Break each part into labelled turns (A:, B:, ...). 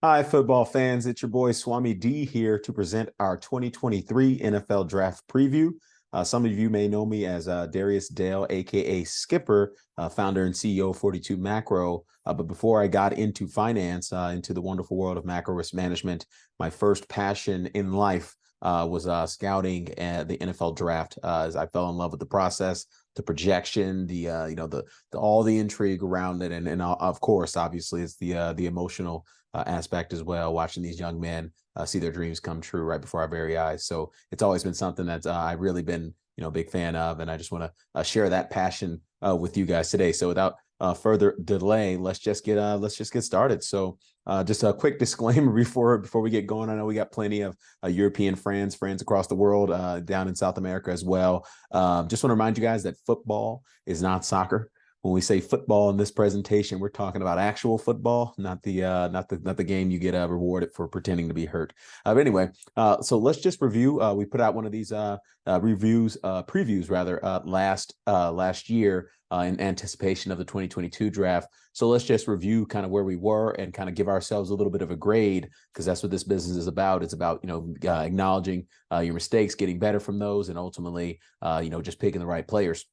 A: Hi, football fans. It's your boy Swami D here to present our 2023 NFL Draft Preview. Some of you may know me as Darius Dale, aka Skipper, founder and CEO of 42 Macro. But before I got into finance, into the wonderful world of macro risk management, my first passion in life was scouting the NFL draft. As I fell in love with the process, the projection, the all the intrigue around it, and of course, obviously, it's the emotional aspect as well, watching these young men see their dreams come true right before our very eyes. So it's always been something that I've really been, a big fan of, and I just want to share that passion with you guys today. So without further delay, let's just get started. So just a quick disclaimer before we get going. I know we got plenty of European friends across the world, down in South America as well. Just want to remind you guys that football is not soccer. When we say football in this presentation, we're talking about actual football, not the game you get rewarded for pretending to be hurt. But anyway, so let's just review. We put out one of these previews rather, last year in anticipation of the 2022 draft. So let's just review kind of where we were and kind of give ourselves a little bit of a grade, because that's what this business is about. It's about acknowledging your mistakes, getting better from those, and ultimately just picking the right players.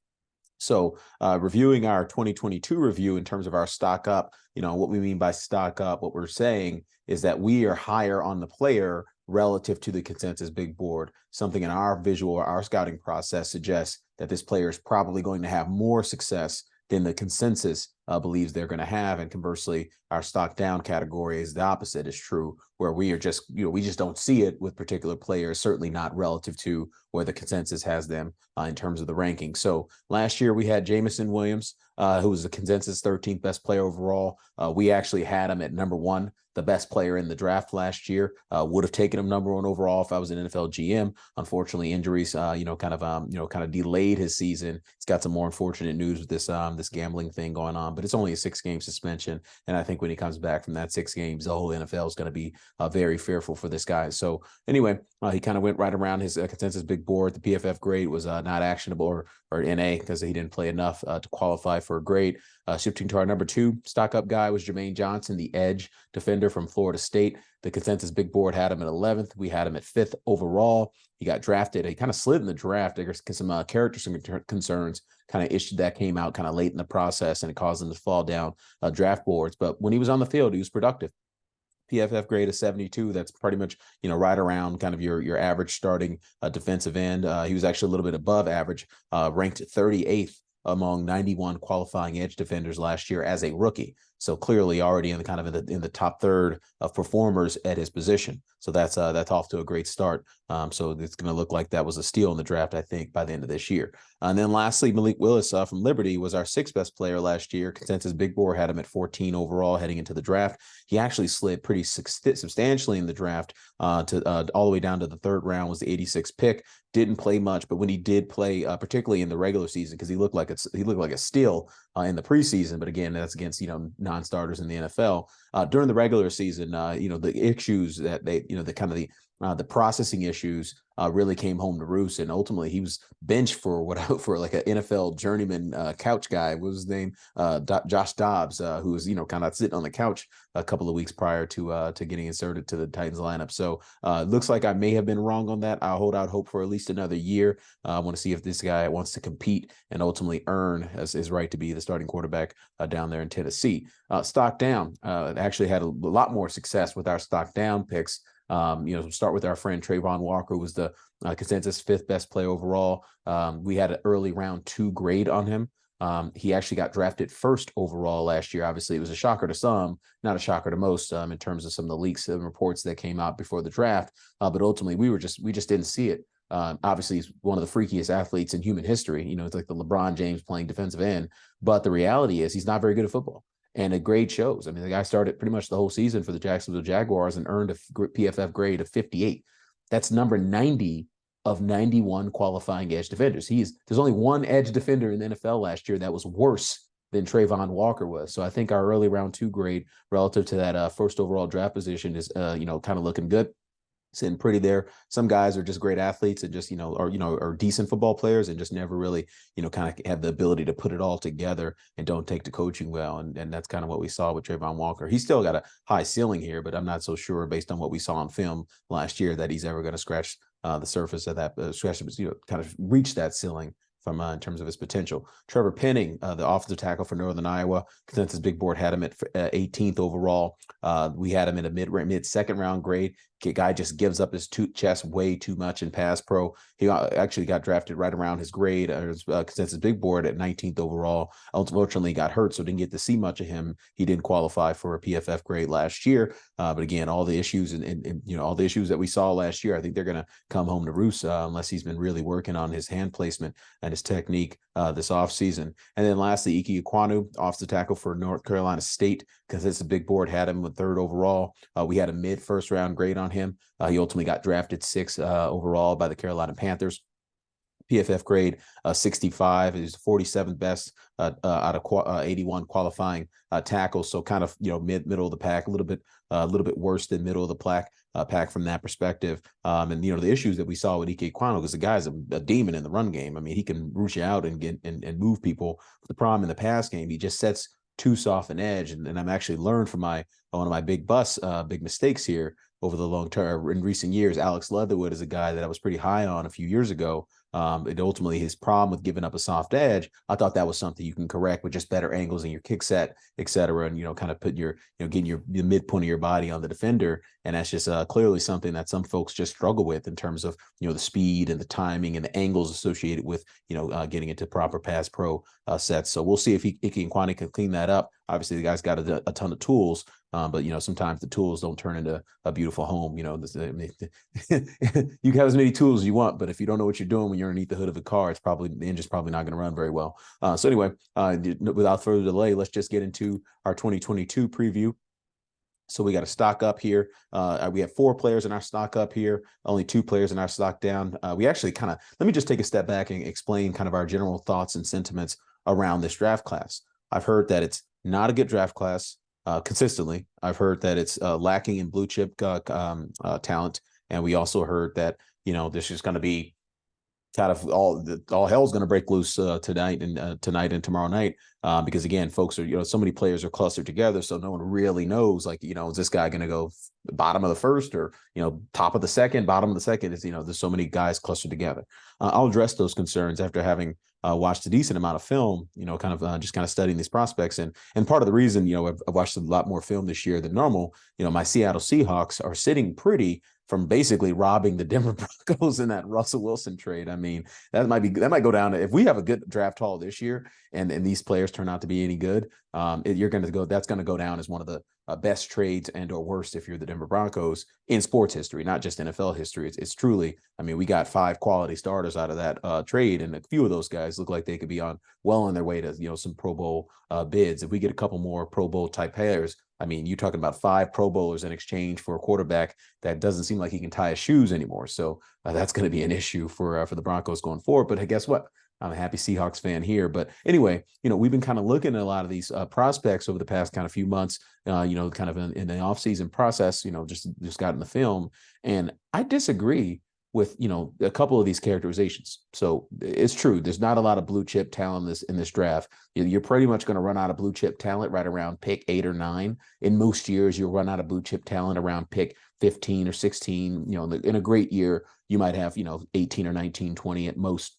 A: So reviewing our 2022 review in terms of our stock up, what we mean by stock up, what we're saying is that we are higher on the player relative to the consensus big board. Something in our visual, our scouting process suggests that this player is probably going to have more success than the consensus believes they're going to have. And conversely, our stock down category is the opposite is true, where we are just, we just don't see it with particular players, certainly not relative to where the consensus has them in terms of the ranking. So last year we had Jamison Williams, who was the consensus 13th best player overall. We actually had him at number one, the best player in the draft last year. Would have taken him number one overall if I was an NFL GM. Unfortunately, injuries, kind of delayed his season. He's got some more unfortunate news with this gambling thing going on, but it's only a 6-game suspension. And I think when he comes back from that 6 games, the whole NFL is going to be very fearful for this guy. So anyway, he kind of went right around his consensus big board. The PFF grade was not actionable, or NA, because he didn't play enough to qualify for a grade. Shifting to our number 2 stock up guy was Jermaine Johnson, the edge defender from Florida State. The consensus big board had him at 11th. We had him at 5th overall. He got drafted. He kind of slid in the draft. There's some character concerns kind of issue that came out kind of late in the process, and it caused him to fall down draft boards. But when he was on the field, he was productive. PFF grade of 72. That's pretty much, right around kind of your average starting defensive end. He was actually a little bit above average, ranked 38th among 91 qualifying edge defenders last year as a rookie. So clearly already in the top third of performers at his position. So that's off to a great start. So it's going to look like that was a steal in the draft, I think, by the end of this year. And then lastly, Malik Willis from Liberty was our 6th best player last year. Consensus big board had him at 14 overall heading into the draft. He actually slid pretty substantially in the draft to all the way down to the 3rd round, was the 86th pick. Didn't play much, but when he did play, particularly in the regular season, because he looked like a steal in the preseason. But again, that's against non-starters in the NFL. During the regular season, the issues that the processing issues really came home to roost, and ultimately he was benched for like an NFL journeyman couch guy. What was his name? Josh Dobbs, who was kind of sitting on the couch a couple of weeks prior to getting inserted to the Titans lineup. So looks like I may have been wrong on that. I'll hold out hope for at least another year. I want to see if this guy wants to compete and ultimately earn his right to be the starting quarterback down there in Tennessee. Stock down actually had a lot more success with our stock down picks. Start with our friend Trayvon Walker, who was the consensus 5th best player overall. We had an early round 2 grade on him. He actually got drafted 1st overall last year. Obviously, it was a shocker to some, not a shocker to most, in terms of some of the leaks and reports that came out before the draft. But ultimately, we just didn't see it. Obviously, he's one of the freakiest athletes in human history. It's like the LeBron James playing defensive end. But the reality is he's not very good at football. And the grade shows. I mean, the guy started pretty much the whole season for the Jacksonville Jaguars and earned a PFF grade of 58. That's number 90 of 91 qualifying edge defenders. There's only one edge defender in the NFL last year that was worse than Trayvon Walker was. So I think our early round 2 grade relative to that 1st overall draft position is, kind of looking good. sitting pretty there. Some guys are just great athletes and just, are decent football players and just never really, kind of have the ability to put it all together and don't take to coaching well. And that's kind of what we saw with Trayvon Walker. He's still got a high ceiling here, but I'm not so sure based on what we saw on film last year that he's ever going to scratch the surface of that, kind of reach that ceiling from in terms of his potential. Trevor Penning, the offensive tackle for Northern Iowa, consensus big board had him at 18th overall. We had him in a mid second round grade. Guy just gives up his chest way too much in pass pro. He actually got drafted right around his grade, his consensus big board at 19th overall. Unfortunately, got hurt, so didn't get to see much of him. He didn't qualify for a PFF grade last year. But again, all the issues and all the issues that we saw last year, I think they're going to come home to roost unless he's been really working on his hand placement and his technique this offseason. And then lastly, Ike Ekwonu, offensive tackle for North Carolina State, because it's a big board, had him with 3rd overall. We had a mid first round grade on him. He ultimately got drafted 6th overall by the Carolina Panthers. PFF grade 65. He's the 47th best out of 81 qualifying tackles. So kind of middle of the pack, a little bit worse than middle of the pack from that perspective. And the issues that we saw with Ike Ekwonu, because the guy's a demon in the run game. I mean, he can reach out and get and move people. The problem in the pass game, he just sets too soft an edge. And I'm actually learned from one of my big mistakes here over the long term in recent years. Alex Leatherwood is a guy that I was pretty high on a few years ago. And ultimately his problem with giving up a soft edge, I thought that was something you can correct with just better angles in your kick set, et cetera. And, kind of put getting the midpoint of your body on the defender. And that's just clearly something that some folks just struggle with in terms of, the speed and the timing and the angles associated with, getting into proper pass pro sets. So we'll see if Ike Ekwonu can clean that up. Obviously the guy's got a ton of tools. But sometimes the tools don't turn into a beautiful home. You can have as many tools as you want, but if you don't know what you're doing when you're underneath the hood of a car, the engine's probably not going to run very well. So anyway, without further delay, let's just get into our 2022 preview. So we got a stock up here. We have 4 players in our stock up here, only 2 players in our stock down. We actually let me just take a step back and explain kind of our general thoughts and sentiments around this draft class. I've heard that it's not a good draft class. Consistently, I've heard that it's lacking in blue chip talent, and we also heard that this is going to be kind of all hell's going to break loose tonight and tomorrow night because again, folks are so many players are clustered together, so no one really knows is this guy going to go bottom of the first or top of the second, bottom of the second? Is there's so many guys clustered together. I'll address those concerns after having watched a decent amount of film, just studying these prospects. And part of the reason, I've watched a lot more film this year than normal, my Seattle Seahawks are sitting pretty from basically robbing the Denver Broncos in that Russell Wilson trade. I mean, that might go down to, if we have a good draft haul this year and these players turn out to be any good, that's going to go down as one of the best trades and or worst if you're the Denver Broncos in sports history, not just NFL history. It's truly, I mean, we got 5 quality starters out of that trade, and a few of those guys look like they could be well on their way to some Pro Bowl bids. If we get a couple more Pro Bowl type players, I mean, you're talking about 5 Pro Bowlers in exchange for a quarterback that doesn't seem like he can tie his shoes anymore. So that's going to be an issue for the Broncos going forward. But hey, guess what? I'm a happy Seahawks fan here. But anyway, we've been kind of looking at a lot of these prospects over the past kind of few months, kind of in the offseason process, just got in the film. And I disagree with, a couple of these characterizations. So it's true. There's not a lot of blue chip talent in this draft. You're pretty much going to run out of blue chip talent right around pick 8 or 9. In most years, you'll run out of blue chip talent around pick 15 or 16. In a great year, you might have, 18 or 19, 20 at most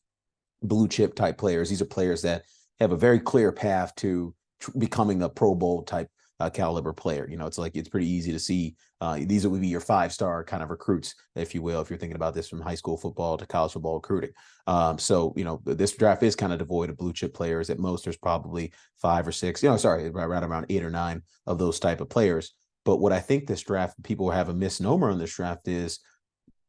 A: blue chip type players. These are players that have a very clear path to becoming a Pro Bowl type caliber player. It's pretty easy to see. These would be your 5-star kind of recruits, if you will, if you're thinking about this from high school football to college football recruiting. So this draft is kind of devoid of blue chip players. At most, there's probably 5 or 6, right around 8 or 9 of those type of players. But what I think this draft, people have a misnomer on this draft, is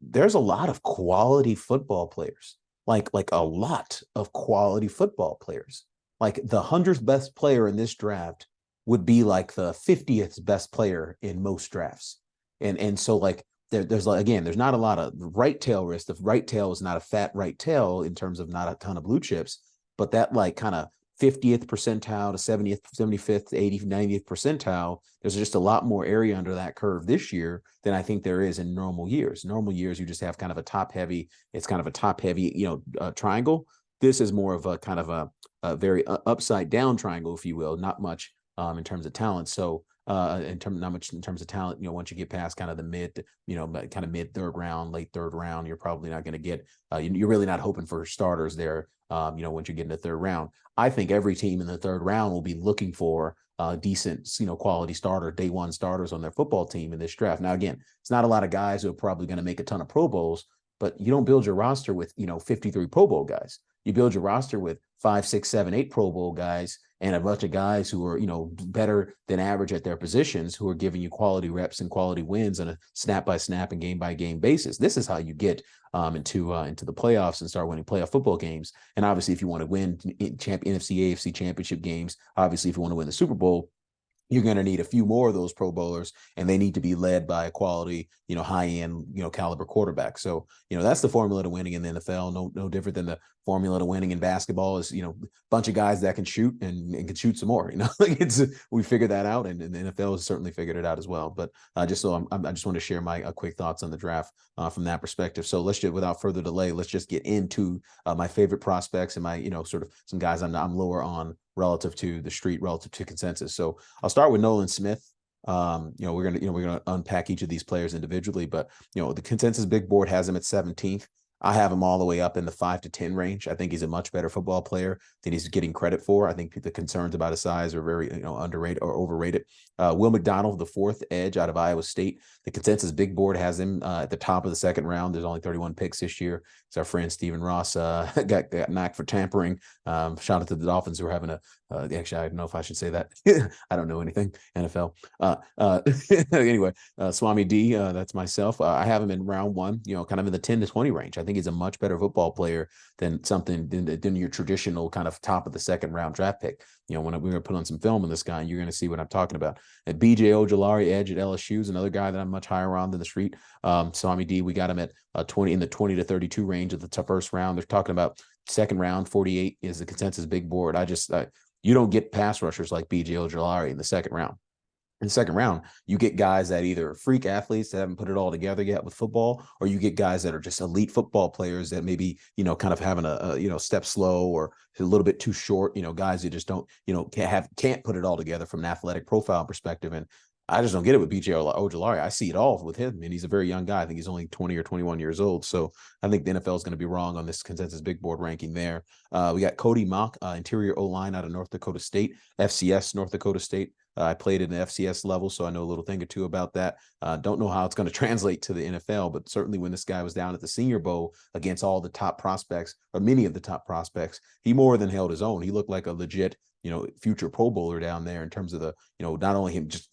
A: there's a lot of quality football players, like a lot of quality football players. Like the 100th best player in this draft would be like the 50th best player in most drafts. And so there's not a lot of right tail risk. The right tail is not a fat right tail in terms of not a ton of blue chips, but that kind of 50th percentile to 70th, 75th, 80th, 90th percentile. There's just a lot more area under that curve this year than I think there is in normal years. Normal years, you just have kind of a top heavy, it's kind of a top heavy, triangle. This is more of a kind of a very upside down triangle, if you will, not much in terms of talent. So not much in terms of talent, once you get past kind of the mid, kind of mid third round, late third round, you're probably not going to get, you're really not hoping for starters there. Once you get in the third round, I think every team in the third round will be looking for decent, quality starter, day one starters on their football team in this draft. Now, again, it's not a lot of guys who are probably going to make a ton of Pro Bowls, but you don't build your roster with, 53 Pro Bowl guys. You build your roster with 5, 6, 7, 8 Pro Bowl guys and a bunch of guys who are, better than average at their positions, who are giving you quality reps and quality wins on a snap by snap and game by game basis. This is how you get into the playoffs and start winning playoff football games. And obviously, if you want to win NFC, AFC championship games, obviously, if you want to win the Super Bowl, you're going to need a few more of those Pro Bowlers, and they need to be led by a quality, high-end, caliber quarterback. So, that's the formula to winning in the NFL. No different than the formula to winning in basketball is, a bunch of guys that can shoot and can shoot some more. We figured that out, and the NFL has certainly figured it out as well. But I just want to share my quick thoughts on the draft from that perspective. So without further delay, let's just get into my favorite prospects and my, sort of some guys I'm lower on relative to the street, relative to consensus. So I'll start with Nolan Smith. We're gonna unpack each of these players individually, but the consensus big board has him at 17th. I have him all the way up in the 5 to 10 range. I think he's a much better football player than he's getting credit for. I think the concerns about his size are very, underrated or overrated. Will McDonald, the fourth edge out of Iowa State. The consensus big board has him at the top of the second round. There's only 31 picks this year. It's our friend Stephen Ross got knocked for tampering. Shout out to the Dolphins who are having actually, I don't know if I should say that. I don't know anything NFL. Anyway, Swami D, that's myself. I have him in round one, kind of in the 10 to 20 range. I think he's a much better football player than your traditional kind of top of the second round draft pick. When we're going to put on some film on this guy, you're going to see what I'm talking about. And BJ Ojulari, edge at LSU, is another guy that I'm much higher on than the street. Swami D, we got him at 20 in the 20 to 32 range of the first round. They're talking about second round, 48 is the consensus big board. You don't get pass rushers like BJ Ojulari in the second round. In the second round, you get guys that either freak athletes that haven't put it all together yet with football, or you get guys that are just elite football players that maybe, kind of having a step slow or a little bit too short, guys who just don't, can't put it all together from an athletic profile perspective. And I just don't get it with BJ Ojulari. I see it all with him, and he's a very young guy. I think he's only 20 or 21 years old. So I think the NFL is going to be wrong on this consensus big board ranking there. We got Cody Mock, interior O-line out of North Dakota State, FCS North Dakota State. I played at an FCS level, so I know a little thing or two about that. Don't know how it's going to translate to the NFL, but certainly when this guy was down at the Senior Bowl against all the top prospects, or many of the top prospects, he more than held his own. He looked like a legit, future Pro Bowler down there in terms of the, not only him just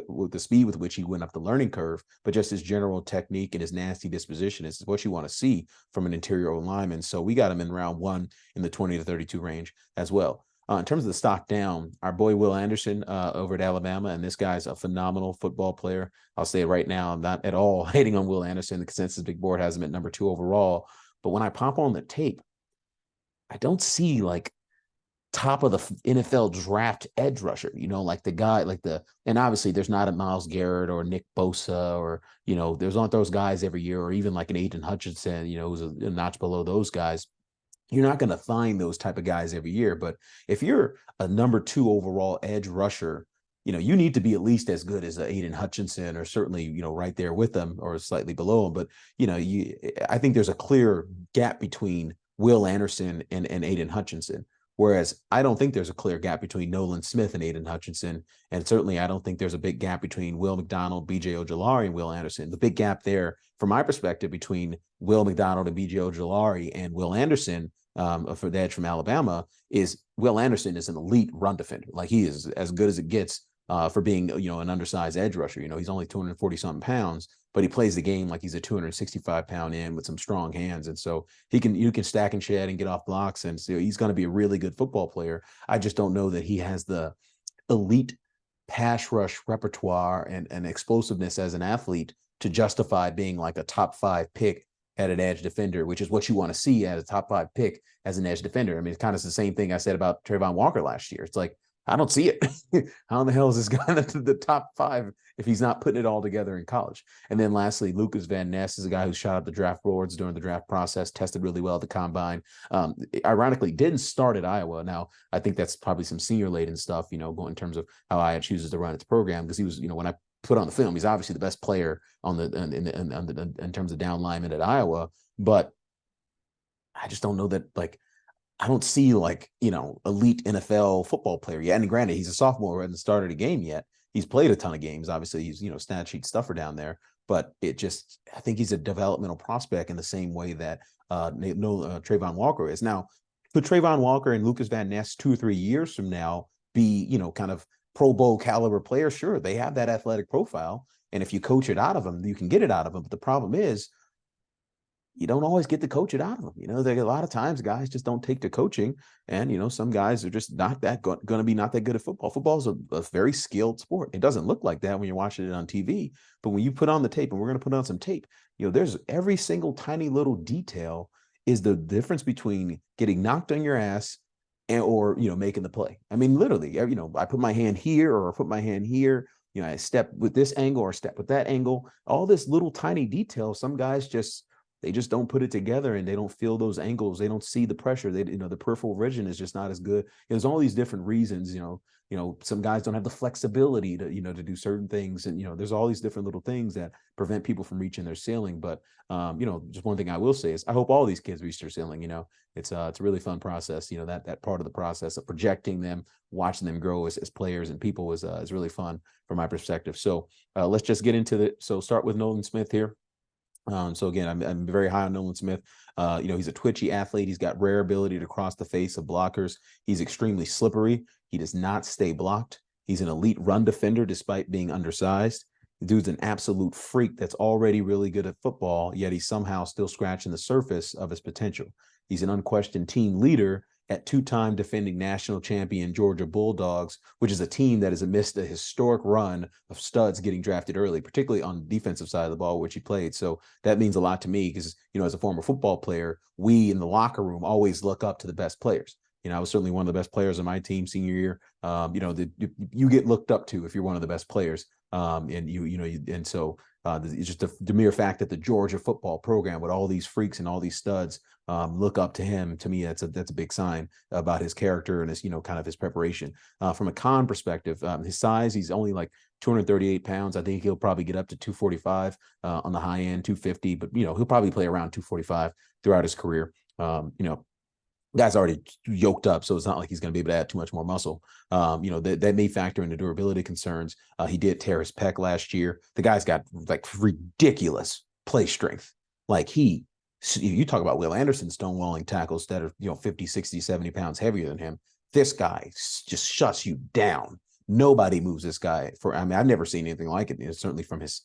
A: with the speed with which he went up the learning curve, but just his general technique and his nasty disposition is what you want to see from an interior lineman. So we got him in round one in the 20 to 32 range as well. In terms of the stock down, our boy Will Anderson over at Alabama, and this guy's a phenomenal football player. I'll say it right now, I'm not at all hating on Will Anderson. The consensus big board has him at number 2 overall. But when I pop on the tape, I don't see like top of the NFL draft edge rusher, like the guy, and obviously there's not a Myles Garrett or Nick Bosa or, there's not those guys every year, or even like an Aiden Hutchinson, who's a notch below those guys. You're not going to find those type of guys every year. But if you're a number 2 overall edge rusher, you need to be at least as good as Aiden Hutchinson, or certainly, right there with them or slightly below him. But, I think there's a clear gap between Will Anderson and Aiden Hutchinson. Whereas I don't think there's a clear gap between Nolan Smith and Aiden Hutchinson. And certainly I don't think there's a big gap between Will McDonald, BJ Ojulari, and Will Anderson. The big gap there, from my perspective, between Will McDonald and BJ Ojulari and Will Anderson, for the edge from Alabama, is Will Anderson is an elite run defender. Like, he is as good as it gets for being, an undersized edge rusher. He's only 240-something pounds, but he plays the game like he's a 265-pound end with some strong hands. And so you can stack and shed and get off blocks. And so he's going to be a really good football player. I just don't know that he has the elite pass rush repertoire and explosiveness as an athlete to justify being like a top 5 pick at an edge defender, which is what you want to see as a top 5 pick as an edge defender. I mean, it's kind of the same thing I said about Trayvon Walker last year. It's like, I don't see it. How in the hell is this guy into the top 5 if he's not putting it all together in college? And then lastly, Lucas Van Ness is a guy who shot up the draft boards during the draft process, tested really well at the combine. Ironically, didn't start at Iowa. Now, I think that's probably some senior laden stuff, going in terms of how Iowa chooses to run its program, because he was, when I put on the film, he's obviously the best player on in terms of down lineman at Iowa, but I just don't know that, like, I don't see elite NFL football player yet. And granted, he's a sophomore, hasn't started a game yet. He's played a ton of games. Obviously, he's stat sheet stuffer down there. But I think he's a developmental prospect in the same way that Trayvon Walker is. Now, could Trayvon Walker and Lucas Van Ness 2 or 3 years from now be kind of Pro Bowl caliber players? Sure, they have that athletic profile, and if you coach it out of them, you can get it out of them. But the problem is, you don't always get to coach it out of them. There a lot of times guys just don't take to coaching, and some guys are just not that going to be not that good at football. Football is a very skilled sport. It doesn't look like that when you're watching it on TV, but when you put on the tape, and we're going to put on some tape, there's every single tiny little detail is the difference between getting knocked on your ass or making the play. I mean, literally, I put my hand here or I put my hand here. I step with this angle or step with that angle. All this little tiny detail. Some guys just don't put it together, and they don't feel those angles. They don't see the pressure. The peripheral vision is just not as good. There's all these different reasons. Some guys don't have the flexibility to to do certain things, and there's all these different little things that prevent people from reaching their ceiling. But just one thing I will say is I hope all these kids reach their ceiling. It's a really fun process. That part of the process of projecting them, watching them grow as players and people is really fun from my perspective. So let's just get into it. So start with Nolan Smith here. So again, I'm very high on Nolan Smith. He's a twitchy athlete. He's got rare ability to cross the face of blockers. He's extremely slippery. He does not stay blocked. He's an elite run defender despite being undersized. The dude's an absolute freak that's already really good at football, yet he's somehow still scratching the surface of his potential. He's an unquestioned team leader at 2-time defending national champion Georgia Bulldogs, which is a team that is amidst a historic run of studs getting drafted early, particularly on the defensive side of the ball, which he played. So that means a lot to me because, as a former football player, we in the locker room always look up to the best players. I was certainly one of the best players on my team senior year. You get looked up to if you're one of the best players. It's just the mere fact that the Georgia football program with all these freaks and all these studs look up to him. To me, that's a big sign about his character and his, kind of his preparation. From a con perspective, his size, he's only like 238 pounds. I think he'll probably get up to 245 on the high end, 250, but he'll probably play around 245 throughout his career. Guy's already yoked up, so it's not like he's going to be able to add too much more muscle. That may factor into durability concerns. He did tear his pec last year. The guy's got like ridiculous play strength. Like you talk about Will Anderson stonewalling tackles that are 50, 60, 70 pounds heavier than him. This guy just shuts you down. Nobody moves this guy I've never seen anything like it. Certainly from his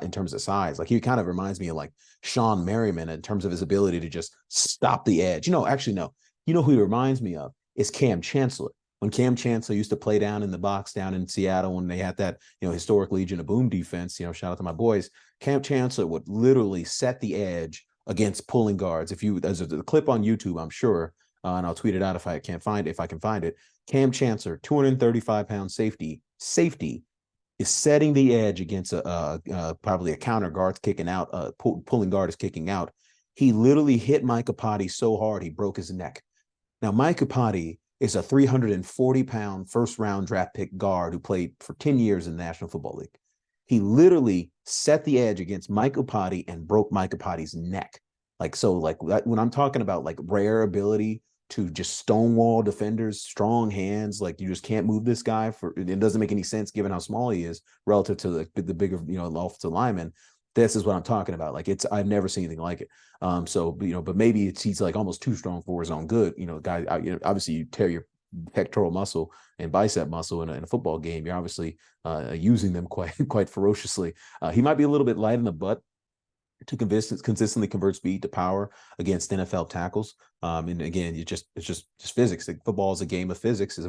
A: in terms of size. Like he kind of reminds me of like Sean Merriman in terms of his ability to just stop the edge. Actually, no. Who he reminds me of is Cam Chancellor. When Cam Chancellor used to play down in the box down in Seattle when they had that, historic Legion of Boom defense, shout out to my boys, Cam Chancellor would literally set the edge against pulling guards. There's a clip on YouTube, I'm sure, and I'll tweet it out if I can find it. Cam Chancellor, 235-pound safety is setting the edge against probably a counter guard's kicking out, pulling guard is kicking out. He literally hit Mike Apati so hard he broke his neck. Now, Mike Apati is a 340-pound first-round draft pick guard who played for 10 years in the National Football League. He literally set the edge against Mike Apati and broke Mike Apati's neck. When I'm talking about like rare ability to just stonewall defenders, strong hands, like you just can't move this guy it doesn't make any sense given how small he is relative to the bigger, offensive lineman. This is what I'm talking about. Like I've never seen anything like it. But maybe he's like almost too strong for his own good. Guy, obviously you tear your pectoral muscle and bicep muscle in a football game. You're obviously using them quite ferociously. He might be a little bit light in the butt to consistently convert speed to power against NFL tackles. And again, it's just physics. Like football is a game of physics. Is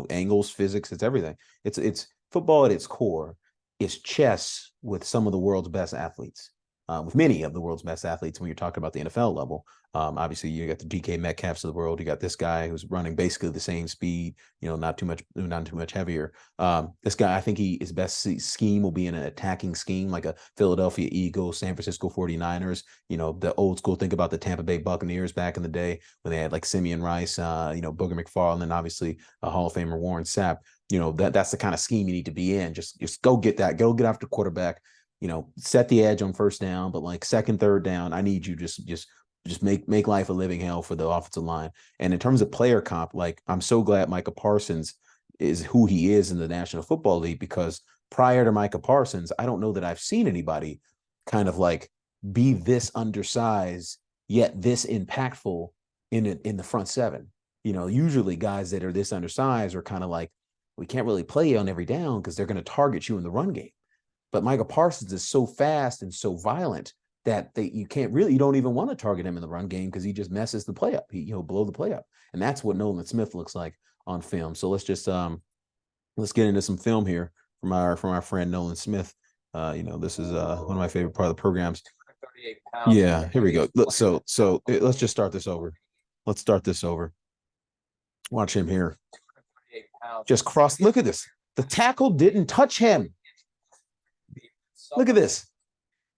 A: angles, physics. It's everything. It's football at its core. It's chess with some of the world's best athletes. with many of the world's best athletes when you're talking about the NFL level. Obviously, you got the DK Metcalfs of the world. You got this guy who's running basically the same speed, not too much heavier. This guy, I think his best scheme will be in an attacking scheme, like a Philadelphia Eagles, San Francisco 49ers, the old school. Think about the Tampa Bay Buccaneers back in the day when they had like Simeon Rice, Booger McFarland, and obviously a Hall of Famer Warren Sapp. That's the kind of scheme you need to be in. Just go get that. Go get after quarterback. Set the edge on first down, but like second, third down, I need you just make life a living hell for the offensive line. And in terms of player comp, like I'm so glad Micah Parsons is who he is in the National Football League, because prior to Micah Parsons, I don't know that I've seen anybody kind of like be this undersized yet this impactful in the front seven. Usually guys that are this undersized are kind of like, we can't really play on every down because they're going to target you in the run game. But Micah Parsons is so fast and so violent that you don't even want to target him in the run game because he just messes the play up. He'll blow the play up. And that's what Nolan Smith looks like on film. So let's just let's get into some film here from our friend Nolan Smith. This is one of my favorite part of the programs. Yeah, here we go. Look, so let's just start this over. Let's start this over. Watch him here. Just cross. Look at this. The tackle didn't touch him. Look at this.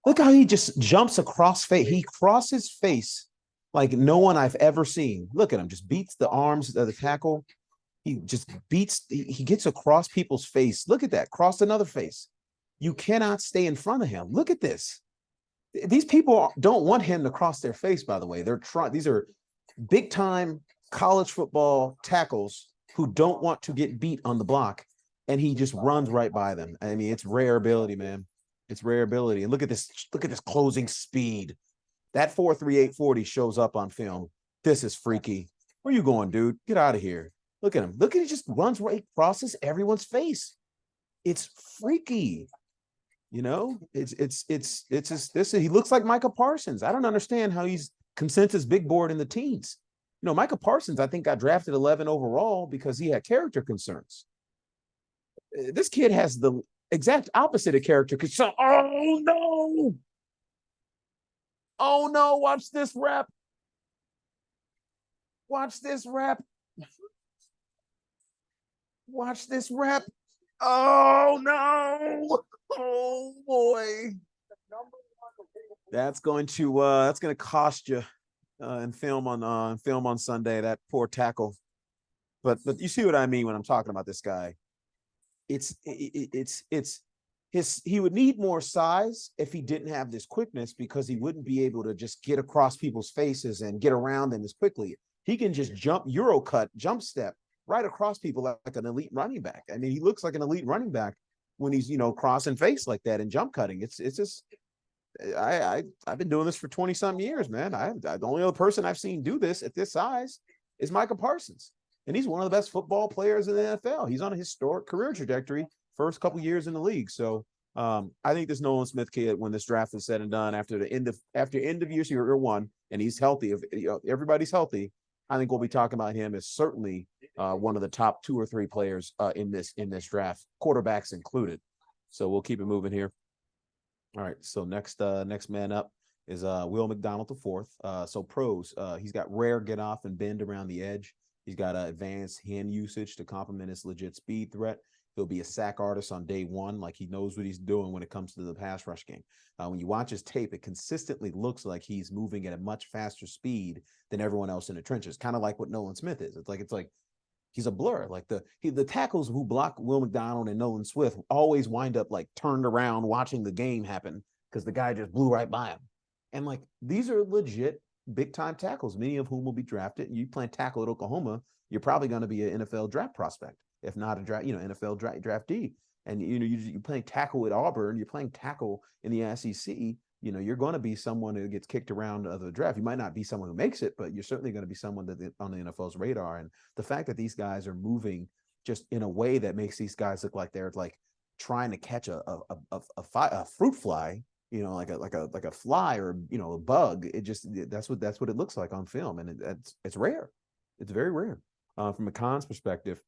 A: Look how he just jumps across face. He crosses face like no one I've ever seen. Look at him. Just beats the arms of the tackle. He just he gets across people's face. Look at that. Crossed another face. You cannot stay in front of him. Look at this. These people don't want him to cross their face, by the way. These are big time college football tackles who don't want to get beat on the block. And he just runs right by them. I mean, it's rare ability, man. It's rare ability. And look at this closing speed. That 4.3840 shows up on film. This is freaky. Where you going, dude? Get out of here. Look at him. Look at he just runs right, crosses everyone's face. It's freaky. It's just this. He looks like Micah Parsons. I don't understand how he's consensus big board in the teens. Micah Parsons, I think, got drafted 11 overall because he had character concerns. This kid has the exact opposite of character. Oh no! Oh no! Watch this rep. Watch this rep. Watch this rep. Oh no! Oh boy! That's going to cost you in film on Sunday. That poor tackle. But you see what I mean when I'm talking about this guy. He would need more size if he didn't have this quickness, because he wouldn't be able to just get across people's faces and get around them as quickly. He can just jump step right across people like an elite running back. I mean, he looks like an elite running back when he's crossing face like that and jump cutting. It's just I've been doing this for 20 some years, man. The only other person I've seen do this at this size is Micah Parsons. And he's one of the best football players in the NFL. He's on a historic career trajectory, first couple years in the league. So I think this Nolan Smith kid, when this draft is said and done, after end of year one, and he's healthy, if everybody's healthy, I think we'll be talking about him as certainly one of the top 2 or 3 players in this draft, quarterbacks included. So we'll keep it moving here. All right. So next man up is Will McDonald IV. So pros, he's got rare get off and bend around the edge. He's got advanced hand usage to complement his legit speed threat. He'll be a sack artist on day one. Like, he knows what he's doing when it comes to the pass rush game. When you watch his tape, it consistently looks like he's moving at a much faster speed than everyone else in the trenches. Kind of like what Nolan Smith is. It's like he's a blur. Like the tackles who block Will McDonald and Nolan Smith always wind up like turned around watching the game happen because the guy just blew right by him. And like, these are legit big time tackles, many of whom will be drafted. You play tackle at Oklahoma, you're probably going to be an NFL draft prospect, if not a draft, NFL draftee. And you're playing tackle at Auburn, you're playing tackle in the SEC. You're going to be someone who gets kicked around of the draft. You might not be someone who makes it, but you're certainly going to be someone that on the NFL's radar. And the fact that these guys are moving just in a way that makes these guys look like they're like trying to catch a fruit fly, like a fly or a bug. That's what it looks like on film, and it's rare. It's very rare. From a cons perspective,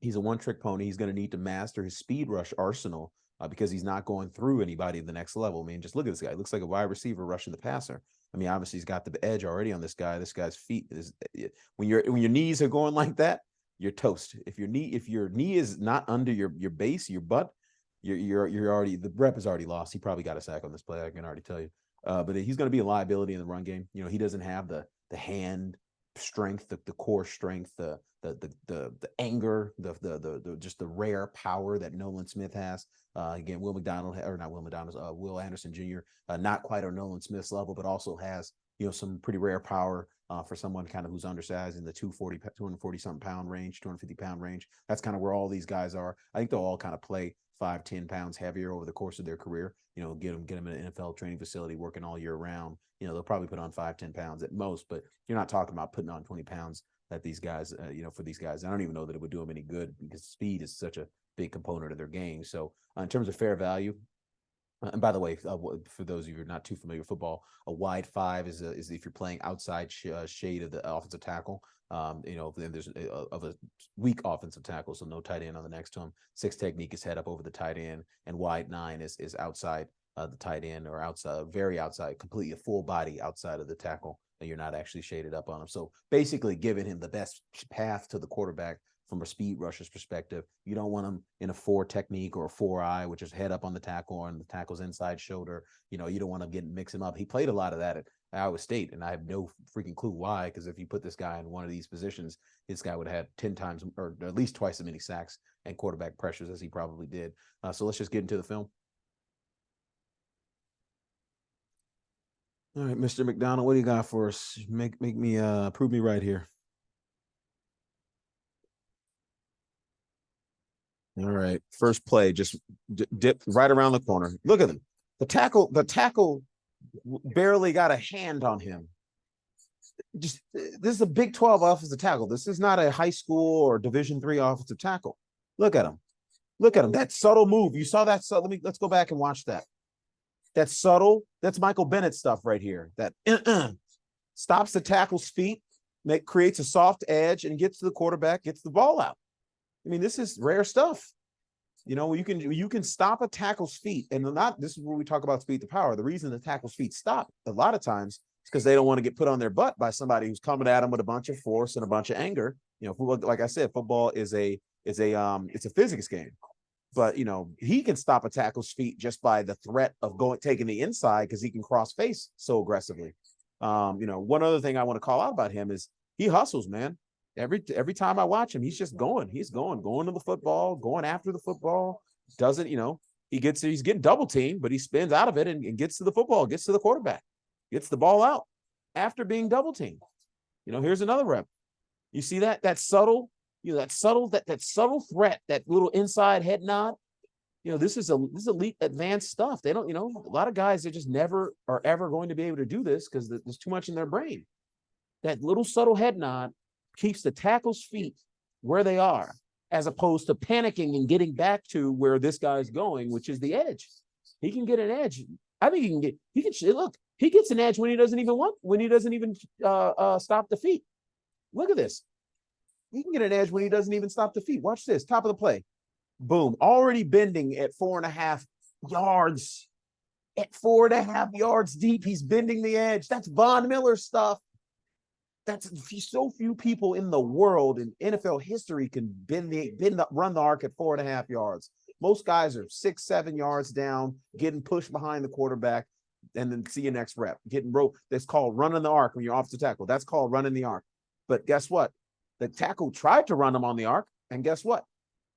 A: he's a one-trick pony. He's going to need to master his speed rush arsenal because he's not going through anybody at the next level. I mean, just look at this guy. He looks like a wide receiver rushing the passer. I mean, obviously he's got the edge already on this guy. This guy's feet is when your knees are going like that, you're toast. If your knee is not under your base, your butt, you're already, the rep is already lost. He probably got a sack on this play. I can already tell you. But he's going to be a liability in the run game. You know, he doesn't have the hand strength, the core strength, the anger, the just the rare power that Nolan Smith has. Again, Will Anderson Jr. Not quite on Nolan Smith's level, but also has, you know, some pretty rare power for someone kind of who's undersized in the 240 something pound range, 250 pound range. That's kind of where all these guys are. I think they'll all kind of play 5-10 pounds heavier over the course of their career. You know, get them in an NFL training facility working all year round. You know, they'll probably put on 5-10 pounds at most, but you're not talking about putting on 20 pounds that these guys, you know, for these guys. I don't even know that it would do them any good because speed is such a big component of their game. So in terms of fair value, and by the way, for those of you who are not too familiar with football, a wide 5 is if you're playing outside shade of the offensive tackle. You know, then there's of a weak offensive tackle, so no tight end on the next to him. 6 technique is head up over the tight end, and wide 9 is outside the tight end, or outside, very outside, completely a full body outside of the tackle, and you're not actually shaded up on him. So basically giving him the best path to the quarterback from a speed rusher's perspective. You don't want him in a 4 technique or a 4-eye, which is head up on the tackle or on the tackle's inside shoulder. You know, you don't want to mix him up. He played a lot of that at Iowa State, and I have no freaking clue why, because if you put this guy in one of these positions, this guy would have had 10 times or at least twice as many sacks and quarterback pressures as he probably did. So let's just get into the film. All right, Mr. McDonald, what do you got for us? Make me prove me right here. All right, first play, just dip right around the corner. Look at him. The tackle barely got a hand on him. Just this is a Big 12 offensive tackle. This is not a high school or Division III offensive tackle. Look at him. Look at him. That subtle move. You saw that? So let's go back and watch that. That's subtle. That's Michael Bennett stuff right here. That stops the tackle's feet, creates a soft edge, and gets to the quarterback, gets the ball out. I mean, this is rare stuff. You know, you can stop a tackle's feet, and this is where we talk about speed to power. The reason the tackle's feet stop a lot of times is because they don't want to get put on their butt by somebody who's coming at them with a bunch of force and a bunch of anger. You know, football, like I said, football is it's a physics game. But, you know, he can stop a tackle's feet just by the threat of taking the inside, because he can cross face so aggressively. You know, one other thing I want to call out about him is he hustles, man. Every time I watch him, he's going to the football, going after the football. Doesn't, you know, he's getting double teamed, but he spins out of it and gets to the football, gets to the quarterback, gets the ball out after being double teamed. You know, here's another rep. You see that subtle, you know, that subtle threat, that little inside head nod. You know, this is elite advanced stuff. They don't, you know, a lot of guys, they just never are ever going to be able to do this because there's too much in their brain. That little subtle head nod keeps the tackle's feet where they are, as opposed to panicking and getting back to where this guy's going, which is the edge. He can get an edge. I think he gets an edge when he doesn't even stop the feet. Look at this. He can get an edge when he doesn't even stop the feet. Watch this. Top of the play. Boom. Already bending at 4.5 yards. At 4.5 yards deep, he's bending the edge. That's Von Miller stuff. That's so few people in the world in NFL history can run the arc at 4.5 yards. Most guys are 6-7 yards down, getting pushed behind the quarterback, and then see your next rep. Getting rope. That's called running the arc when you're off the tackle. That's called running the arc. But guess what? The tackle tried to run him on the arc, and guess what?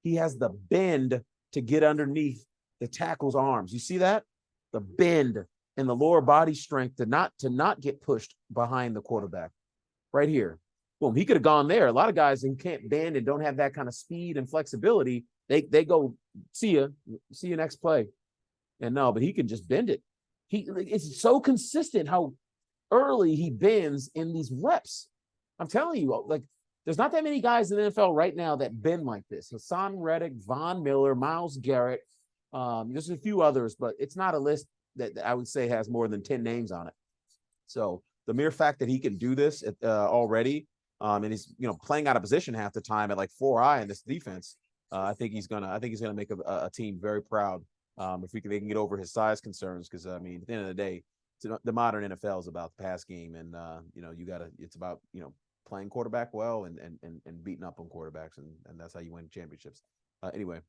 A: He has the bend to get underneath the tackle's arms. You see that? The bend and the lower body strength to not get pushed behind the quarterback. Right here. Boom. He could have gone there. A lot of guys who can't bend and don't have that kind of speed and flexibility, they go, see you next play. And no, but he can just bend it. It's so consistent how early he bends in these reps. I'm telling you, like, there's not that many guys in the NFL right now that bend like this. Hassan Reddick, Von Miller, Myles Garrett. There's a few others, but it's not a list that I would say has more than 10 names on it. So the mere fact that he can do this already, and he's, you know, playing out of position half the time at like 4-eye in this defense, I think he's gonna make a team very proud if they can get over his size concerns, because I mean, at the end of the day, the modern NFL is about the pass game, and it's about playing quarterback well and beating up on quarterbacks, and that's how you win championships. Anyway,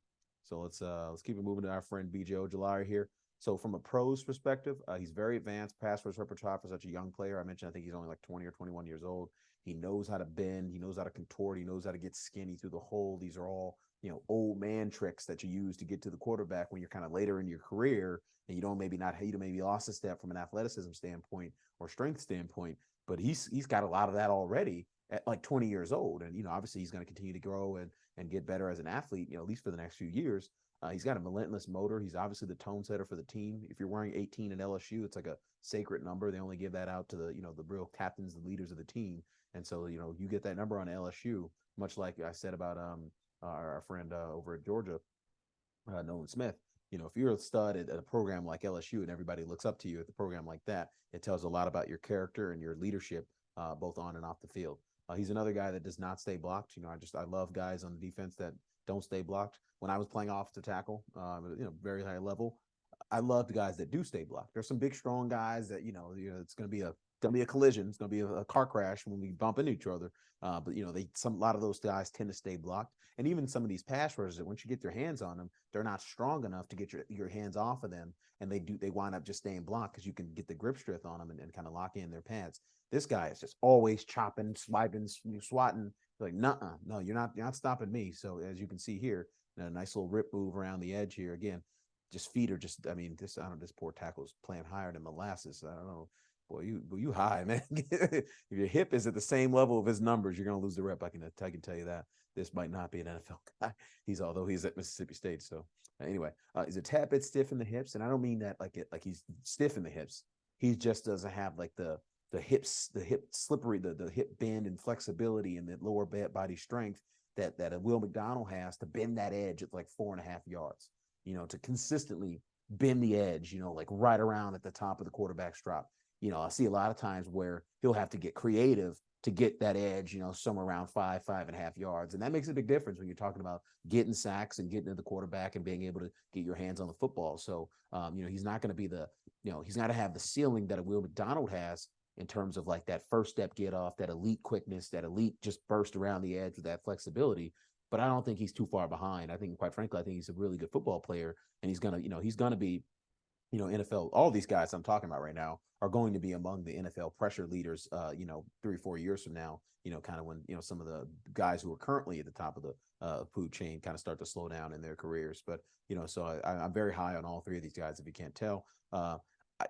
A: so let's keep it moving to our friend BJ Ojulari here. So from a pros perspective, he's very advanced pass rush repertoire for such a young player. I mentioned I think he's only like 20 or 21 years old. He knows how to bend, he knows how to contort, he knows how to get skinny through the hole. These are all old man tricks that you use to get to the quarterback when you're kind of later in your career and you maybe lost a step from an athleticism standpoint or strength standpoint, but he's got a lot of that already at like 20 years old. And obviously he's going to continue to grow and get better as an athlete, at least for the next few years. He's got a relentless motor. He's obviously the tone setter for the team. If you're wearing 18 at LSU, it's like a sacred number. They only give that out to the real captains, the leaders of the team. And so you get that number on LSU, much like I said about our friend over at Georgia, Nolan Smith. If you're a stud at a program like LSU and everybody looks up to you at the program like that, it tells a lot about your character and your leadership, both on and off the field. He's another guy that does not stay blocked. I love guys on the defense that don't stay blocked. When I was playing offensive tackle, very high level, I love the guys that do stay blocked. There's some big, strong guys that it's going to be a collision. It's going to be a car crash when we bump into each other. But a lot of those guys tend to stay blocked. And even some of these pass rushers, that once you get your hands on them, they're not strong enough to get your hands off of them, and they wind up just staying blocked because you can get the grip strength on them and kind of lock in their pads. This guy is just always chopping, swiping, swatting. Like, nuh-uh, no, you're not stopping me. So as you can see here, a nice little rip move around the edge here. Again, just feet are just, I mean, this poor tackle is playing higher than molasses. I don't know. Boy, you high, man. If your hip is at the same level of his numbers, you're gonna lose the rep. I can tell you that. This might not be an NFL guy. Although he's at Mississippi State. So anyway, he's a tad bit stiff in the hips, and I don't mean that like he's stiff in the hips. He just doesn't have like the hip slippery, the hip bend and flexibility and the lower body strength that a Will McDonald has to bend that edge at like 4.5 yards. To consistently bend the edge. Like right around at the top of the quarterback's drop. I see a lot of times where he'll have to get creative to get that edge, somewhere around 5.5 yards. And that makes a big difference when you're talking about getting sacks and getting to the quarterback and being able to get your hands on the football. So, he's not going to be he's got to have the ceiling that a Will McDonald has in terms of like that first step get off, that elite quickness, that elite just burst around the edge with that flexibility. But I don't think he's too far behind. I think, quite frankly, he's a really good football player, and he's going to be, NFL, all these guys I'm talking about right now are going to be among the NFL pressure leaders, 3 or 4 years from now, kind of when, some of the guys who are currently at the top of the food chain kind of start to slow down in their careers. But, so I'm very high on all three of these guys, if you can't tell.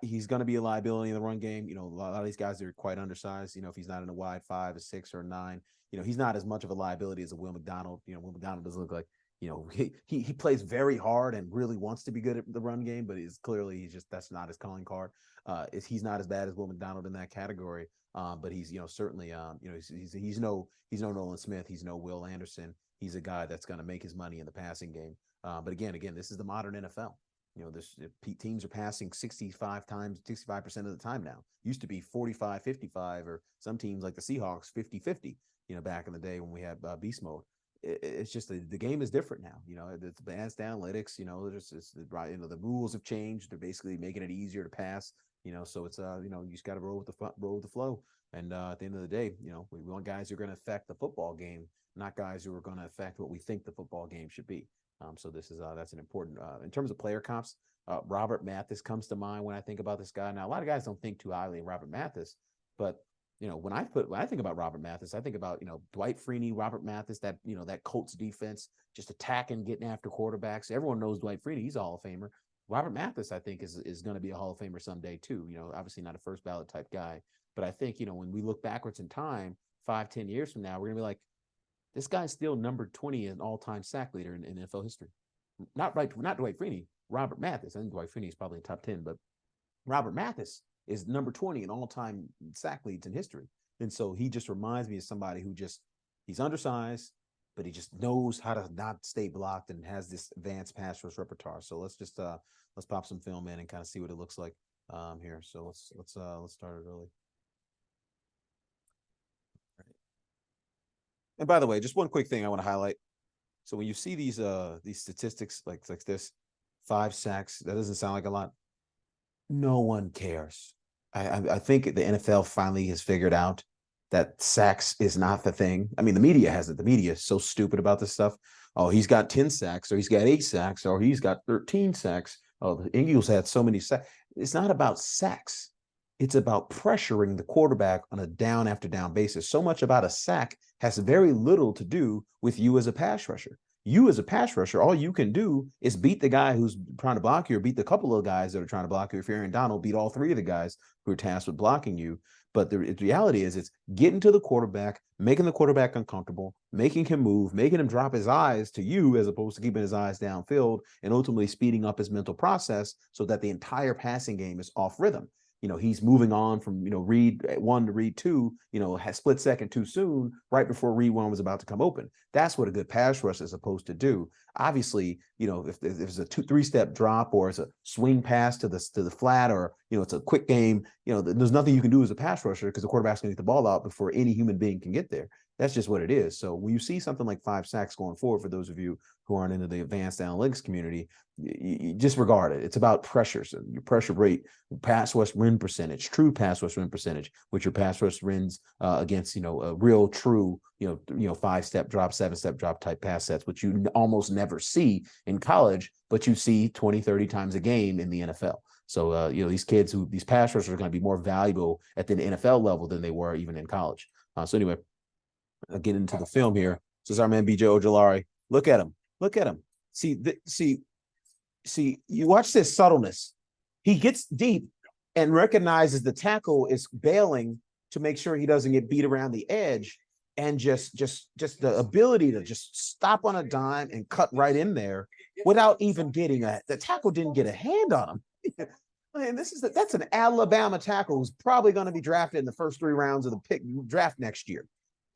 A: He's going to be a liability in the run game. A lot of these guys are quite undersized. If he's not in a wide 5, a 6, or a 9, he's not as much of a liability as a Will McDonald. Will McDonald doesn't look like, he plays very hard and really wants to be good at the run game, but that's not his calling card. He's not as bad as Will McDonald in that category, but he's certainly he's no Nolan Smith, he's no Will Anderson. He's a guy that's going to make his money in the passing game. But again, this is the modern NFL. Teams are passing 65% of the time now. Used to be 45, 55, or some teams like the Seahawks 50-50. Back in the day when we had beast mode. It's just the game is different now. It's advanced analytics. The rules have changed. They're basically making it easier to pass. So it's you just got to roll with the flow. And at the end of the day, we want guys who are going to affect the football game, not guys who are going to affect what we think the football game should be. So that's an important in terms of player comps. Robert Mathis comes to mind when I think about this guy. Now, a lot of guys don't think too highly of Robert Mathis, but when I think about Robert Mathis, I think about, Dwight Freeney, Robert Mathis, that Colts defense, just attacking, getting after quarterbacks. Everyone knows Dwight Freeney. He's a Hall of Famer. Robert Mathis, I think, is going to be a Hall of Famer someday too. Obviously not a first ballot type guy, but I think, when we look backwards in time, 5-10 years from now, we're going to be like, this guy's still number 20 in all-time sack leader in NFL history. Not Dwight Freeney, Robert Mathis. I think Dwight Freeney is probably in top 10, but Robert Mathis is number 20 in all-time sack leads in history. And so he just reminds me of somebody who he's undersized, but he just knows how to not stay blocked and has this advanced pass rush repertoire. So let's pop some film in and kind of see what it looks like here. So let's start it early. And by the way, just one quick thing I want to highlight. So when you see these statistics like this, 5 sacks. That doesn't sound like a lot. No one cares. I think the NFL finally has figured out that sacks is not the thing. I mean, the media has it. The media is so stupid about this stuff. Oh, he's got 10 sacks, or he's got 8 sacks, or he's got 13 sacks. Oh, the Eagles had so many sacks. It's not about sacks. It's about pressuring the quarterback on a down after down basis. So much about a sack has very little to do with you as a pass rusher. You as a pass rusher, all you can do is beat the guy who's trying to block you, or beat the couple of guys that are trying to block you. If you're Aaron Donald, beat all 3 of the guys who are tasked with blocking you. But the reality is, it's getting to the quarterback, making the quarterback uncomfortable, making him move, making him drop his eyes to you as opposed to keeping his eyes downfield, and ultimately speeding up his mental process so that the entire passing game is off rhythm. He's moving on from, read 1 to read 2, has split second too soon, right before read 1 was about to come open. That's what a good pass rush is supposed to do. Obviously, if there's a 2-3-step drop, or it's a swing pass to the flat, or, it's a quick game, there's nothing you can do as a pass rusher because the quarterback's going to get the ball out before any human being can get there. That's just what it is. So when you see something like 5 sacks going forward, for those of you who aren't into the advanced analytics community, you disregard it. It's about pressures and your pressure rate, pass rush win percentage, true pass rush win percentage, which your pass rush wins against, a real true, 5-step drop, 7-step drop type pass sets, which you almost never see in college, but you see 20, 30 times a game in the NFL. So, these pass rushers are going to be more valuable at the NFL level than they were even in college. So anyway, I'll get into the film here. This is our man, BJ Ojulari. Look at him. Look at him. See, you watch this subtleness. He gets deep and recognizes the tackle is bailing to make sure he doesn't get beat around the edge, and just the ability to just stop on a dime and cut right in there without even getting the tackle didn't get a hand on him. Man, that's an Alabama tackle who's probably going to be drafted in the first 3 rounds of the draft next year.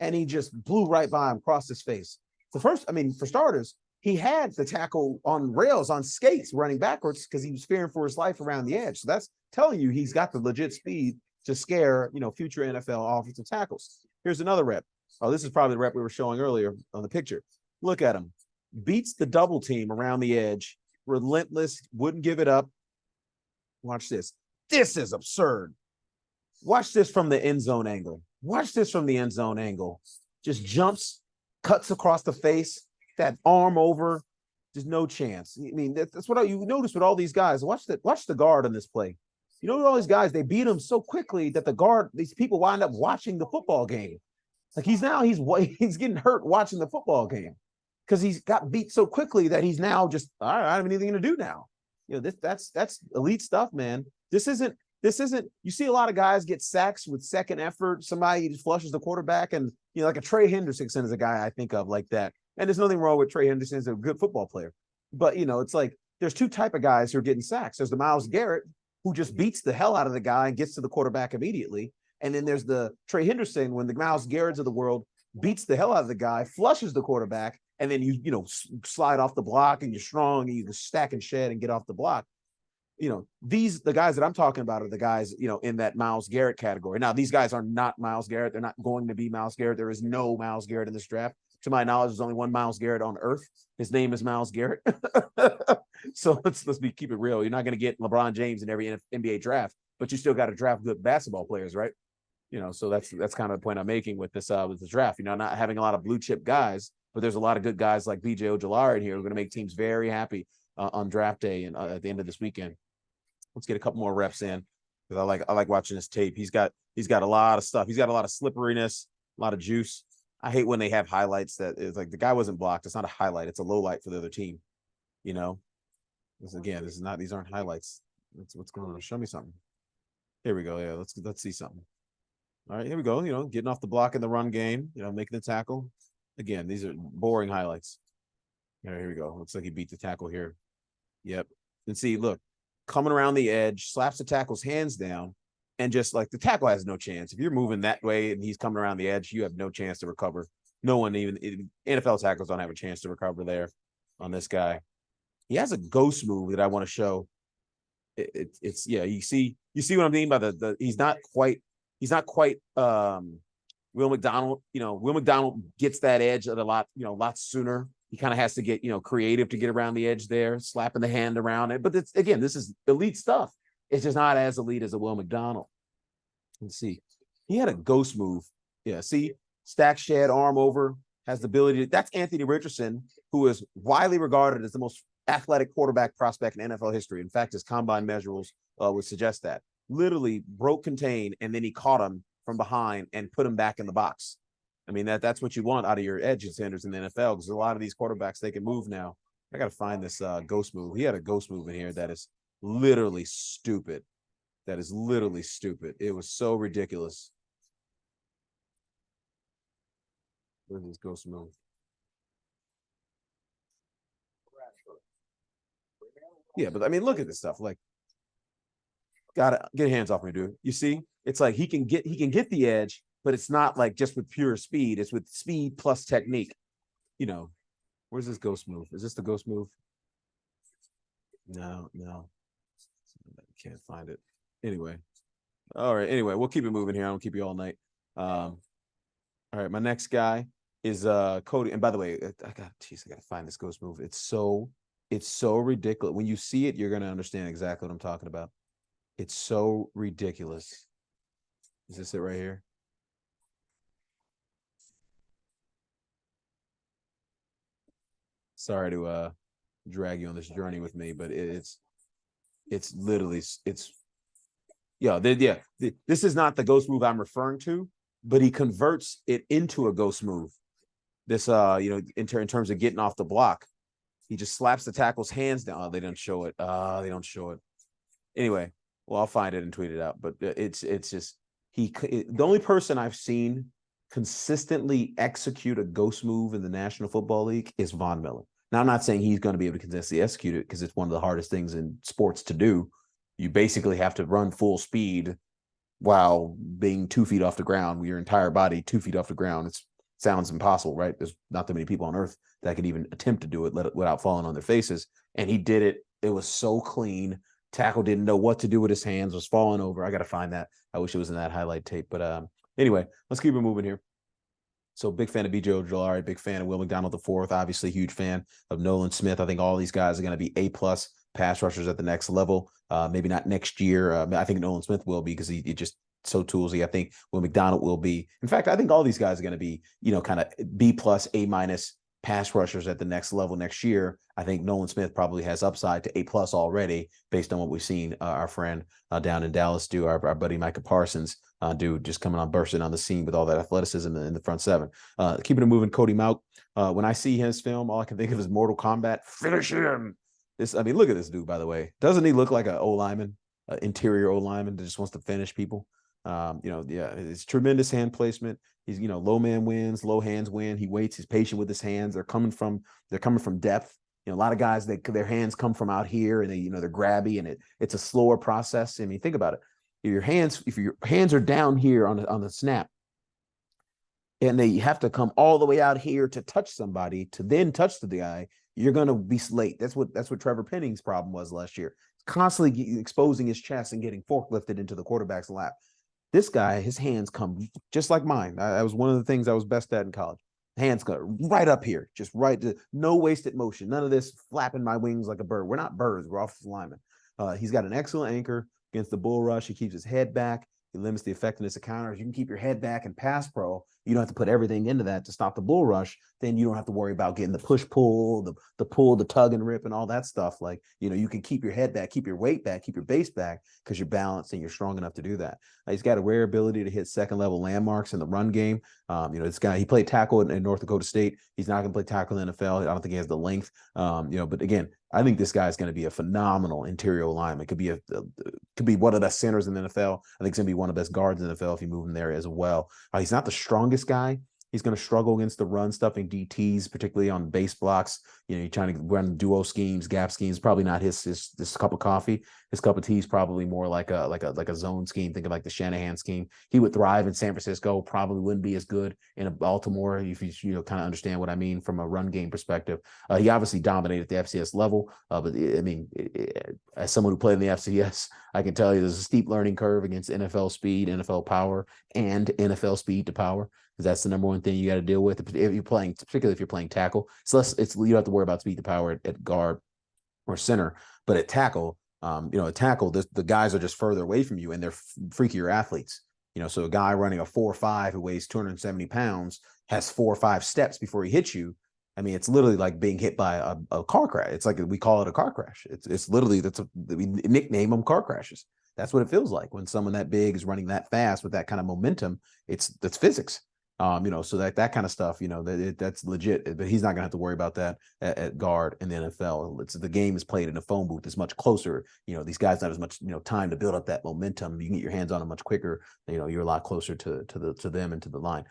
A: And he just blew right by him, across his face. For starters, he had the tackle on rails, on skates, running backwards because he was fearing for his life around the edge. So that's telling you he's got the legit speed to scare, future NFL offensive tackles. Here's another rep. Oh, this is probably the rep we were showing earlier on the picture. Look at him. Beats the double team around the edge. Relentless, wouldn't give it up. Watch this. This is absurd. Watch this from the end zone angle. Watch this from the end zone angle. Just jumps, cuts across the face, that arm over. There's no chance. I mean, that's what you notice with all these guys. Watch the guard on this play. All these guys, they beat him so quickly that these people wind up watching the football game. Like he's getting hurt watching the football game because he's got beat so quickly that he's now just, all right, I don't have anything to do now. That's elite stuff, man. This isn't, you see a lot of guys get sacks with second effort. Somebody just flushes the quarterback, and, like a Trey Henderson is a guy I think of like that. And there's nothing wrong with Trey Henderson as a good football player. But, it's like there's 2 type of guys who are getting sacks. There's the Myles Garrett, who just beats the hell out of the guy and gets to the quarterback immediately. And then there's the Trey Henderson, when the Myles Garretts of the world beats the hell out of the guy, flushes the quarterback, and then you slide off the block, and you're strong, and you can stack and shed and get off the block. The guys that I'm talking about are the guys, in that Myles Garrett category. Now, these guys are not Myles Garrett. They're not going to be Myles Garrett. There is no Myles Garrett in this draft. To my knowledge, there's only one Myles Garrett on earth. His name is Myles Garrett. So let's keep it real. You're not going to get LeBron James in every NBA draft, but you still got to draft good basketball players, right? So that's kind of the point I'm making with this draft. Not having a lot of blue chip guys, but there's a lot of good guys like BJ Ojulari in here who are going to make teams very happy on draft day and at the end of this weekend. Let's get a couple more reps in, because I like watching this tape. He's got a lot of stuff. He's got a lot of slipperiness, a lot of juice. I hate when they have highlights that is like the guy wasn't blocked. It's not a highlight. It's a low light for the other team. These aren't highlights. What's going on? Show me something. Here we go. Yeah, let's see something. All right, here we go. Getting off the block in the run game, making the tackle. Again, these are boring highlights. Here we go. Looks like he beat the tackle here. Yep. And see, look, coming around the edge, slaps the tackle's hands down, and just like the tackle has no chance. If you're moving that way and he's coming around the edge, you have no chance to recover. No one, even NFL tackles, don't have a chance to recover there on this guy. He has a ghost move that I want to show. It's you see what I mean by the he's not quite Will McDonald. Will McDonald gets that edge a lot sooner. He kind of has to get, creative to get around the edge there, slapping the hand around it. But again, this is elite stuff. It's just not as elite as a Will McDonald. Let's see. He had a ghost move. Yeah, see, stack shed, arm over, has the ability that's Anthony Richardson, who is widely regarded as the most athletic quarterback prospect in NFL history. In fact, his combine measurables would suggest that. Literally broke contain, and then he caught him from behind and put him back in the box. I mean, that's what you want out of your edge defenders in the NFL, because a lot of these quarterbacks, they can move now. I got to find this ghost move. He had a ghost move in here that is literally stupid. That is literally stupid. It was so ridiculous. Where's this ghost move? Yeah, but I mean, look at this stuff. Like, gotta get hands off me, dude. You see, it's like he can get the edge, but it's not like just with pure speed. It's with speed plus technique. Where's this ghost move? Is this the ghost move? No. Can't find it. Anyway. All right. Anyway, we'll keep it moving here. I don't keep you all night. All right. My next guy is Cody. And by the way, I gotta find this ghost move. It's so ridiculous. When you see it, you're gonna understand exactly what I'm talking about. It's so ridiculous. Is this it right here? Sorry to drag you on this journey with me, but it's literally this is not the ghost move I'm referring to, but he converts it into a ghost move. This in terms of getting off the block, he just slaps the tackle's hands down. Oh, they don't show it. They don't show it. Anyway, well, I'll find it and tweet it out. But it's just the only person I've seen consistently execute a ghost move in the National Football League is Von Miller. Now, I'm not saying he's going to be able to consistently execute it, because it's one of the hardest things in sports to do. You basically have to run full speed while being 2 feet off the ground, with your entire body 2 feet off the ground. It sounds impossible, right? There's not that many people on earth that could even attempt to do it without falling on their faces. And he did it. It was so clean. Tackle didn't know what to do with his hands, was falling over. I got to find that. I wish it was in that highlight tape. But anyway, let's keep it moving here. So big fan of B.J. Ojulari, big fan of Will McDonald IV, obviously huge fan of Nolan Smith. I think all these guys are going to be A-plus pass rushers at the next level. Maybe not next year. I think Nolan Smith will be, because he just so toolsy. I think Will McDonald will be. In fact, I think all these guys are going to be, kind of B-plus, A-minus pass rushers at the next level next year. I think Nolan Smith probably has upside to A-plus already, based on what we've seen our friend down in Dallas do, our buddy Micah Parsons do, just coming on, bursting on the scene with all that athleticism in the front seven. Keeping it moving, Cody Mauch. When I see his film, all I can think of is Mortal Kombat. Finish him. Look at this dude, by the way. Doesn't he look like an O-lineman, interior O-lineman that just wants to finish people? It's tremendous hand placement. He's, low man wins, low hands win. He waits. He's patient with his hands. They're coming from depth. A lot of guys, their hands come from out here, and they're grabby, and it's a slower process. I mean, think about it. If your hands are down here on the snap, and they have to come all the way out here to touch somebody, to then touch the guy, you're going to be late. That's what Trevor Penning's problem was last year. Constantly exposing his chest and getting forklifted into the quarterback's lap. This guy, his hands come just like mine. I was one of the things I was best at in college. Hands go right up here, just right. No wasted motion. None of this flapping my wings like a bird. We're not birds. We're offensive linemen. He's got an excellent anchor against the bull rush. He keeps his head back. He limits the effectiveness of counters. You can keep your head back and pass pro. You don't have to put everything into that to stop the bull rush. Then you don't have to worry about getting the push pull, the pull, the tug and rip, and all that stuff. Like, you can keep your head back, keep your weight back, keep your base back, because you're balanced and you're strong enough to do that. He's got a rare ability to hit second level landmarks in the run game. This guy, he played tackle in North Dakota State. He's not going to play tackle in the NFL. I don't think he has the length. But again, I think this guy is going to be a phenomenal interior lineman. Could be one of the best centers in the NFL. I think he's going to be one of the best guards in the NFL if you move him there as well. He's not the strongest guy. He's going to struggle against the run stuffing DTs, particularly on base blocks. You're trying to run duo schemes, gap schemes. Probably not his cup of coffee. His cup of tea is probably more like a zone scheme. Think of like the Shanahan scheme. He would thrive in San Francisco. Probably wouldn't be as good in a Baltimore, if you kind of understand what I mean from a run game perspective. He obviously dominated the FCS level, but I mean, as someone who played in the FCS, I can tell you there's a steep learning curve against NFL speed, NFL power, and NFL speed to power, because that's the number one thing you got to deal with if you're playing, particularly if you're playing tackle. It's you don't have to worry about speed to power at guard or center, but at tackle, at tackle, the guys are just further away from you, and they're freakier athletes. So a guy running a 4.5 who weighs 270 pounds has 4 or 5 steps before he hits you. I mean, it's literally like being hit by a car crash. It's like we call it a car crash. It's literally we nickname them car crashes. That's what it feels like when someone that big is running that fast with that kind of momentum. That's physics. So that kind of stuff, that's legit. But he's not gonna have to worry about that at guard in the NFL. The game is played in a phone booth. It's much closer. These guys don't have as much time to build up that momentum. You can get your hands on them much quicker. You're a lot closer to them and to the line.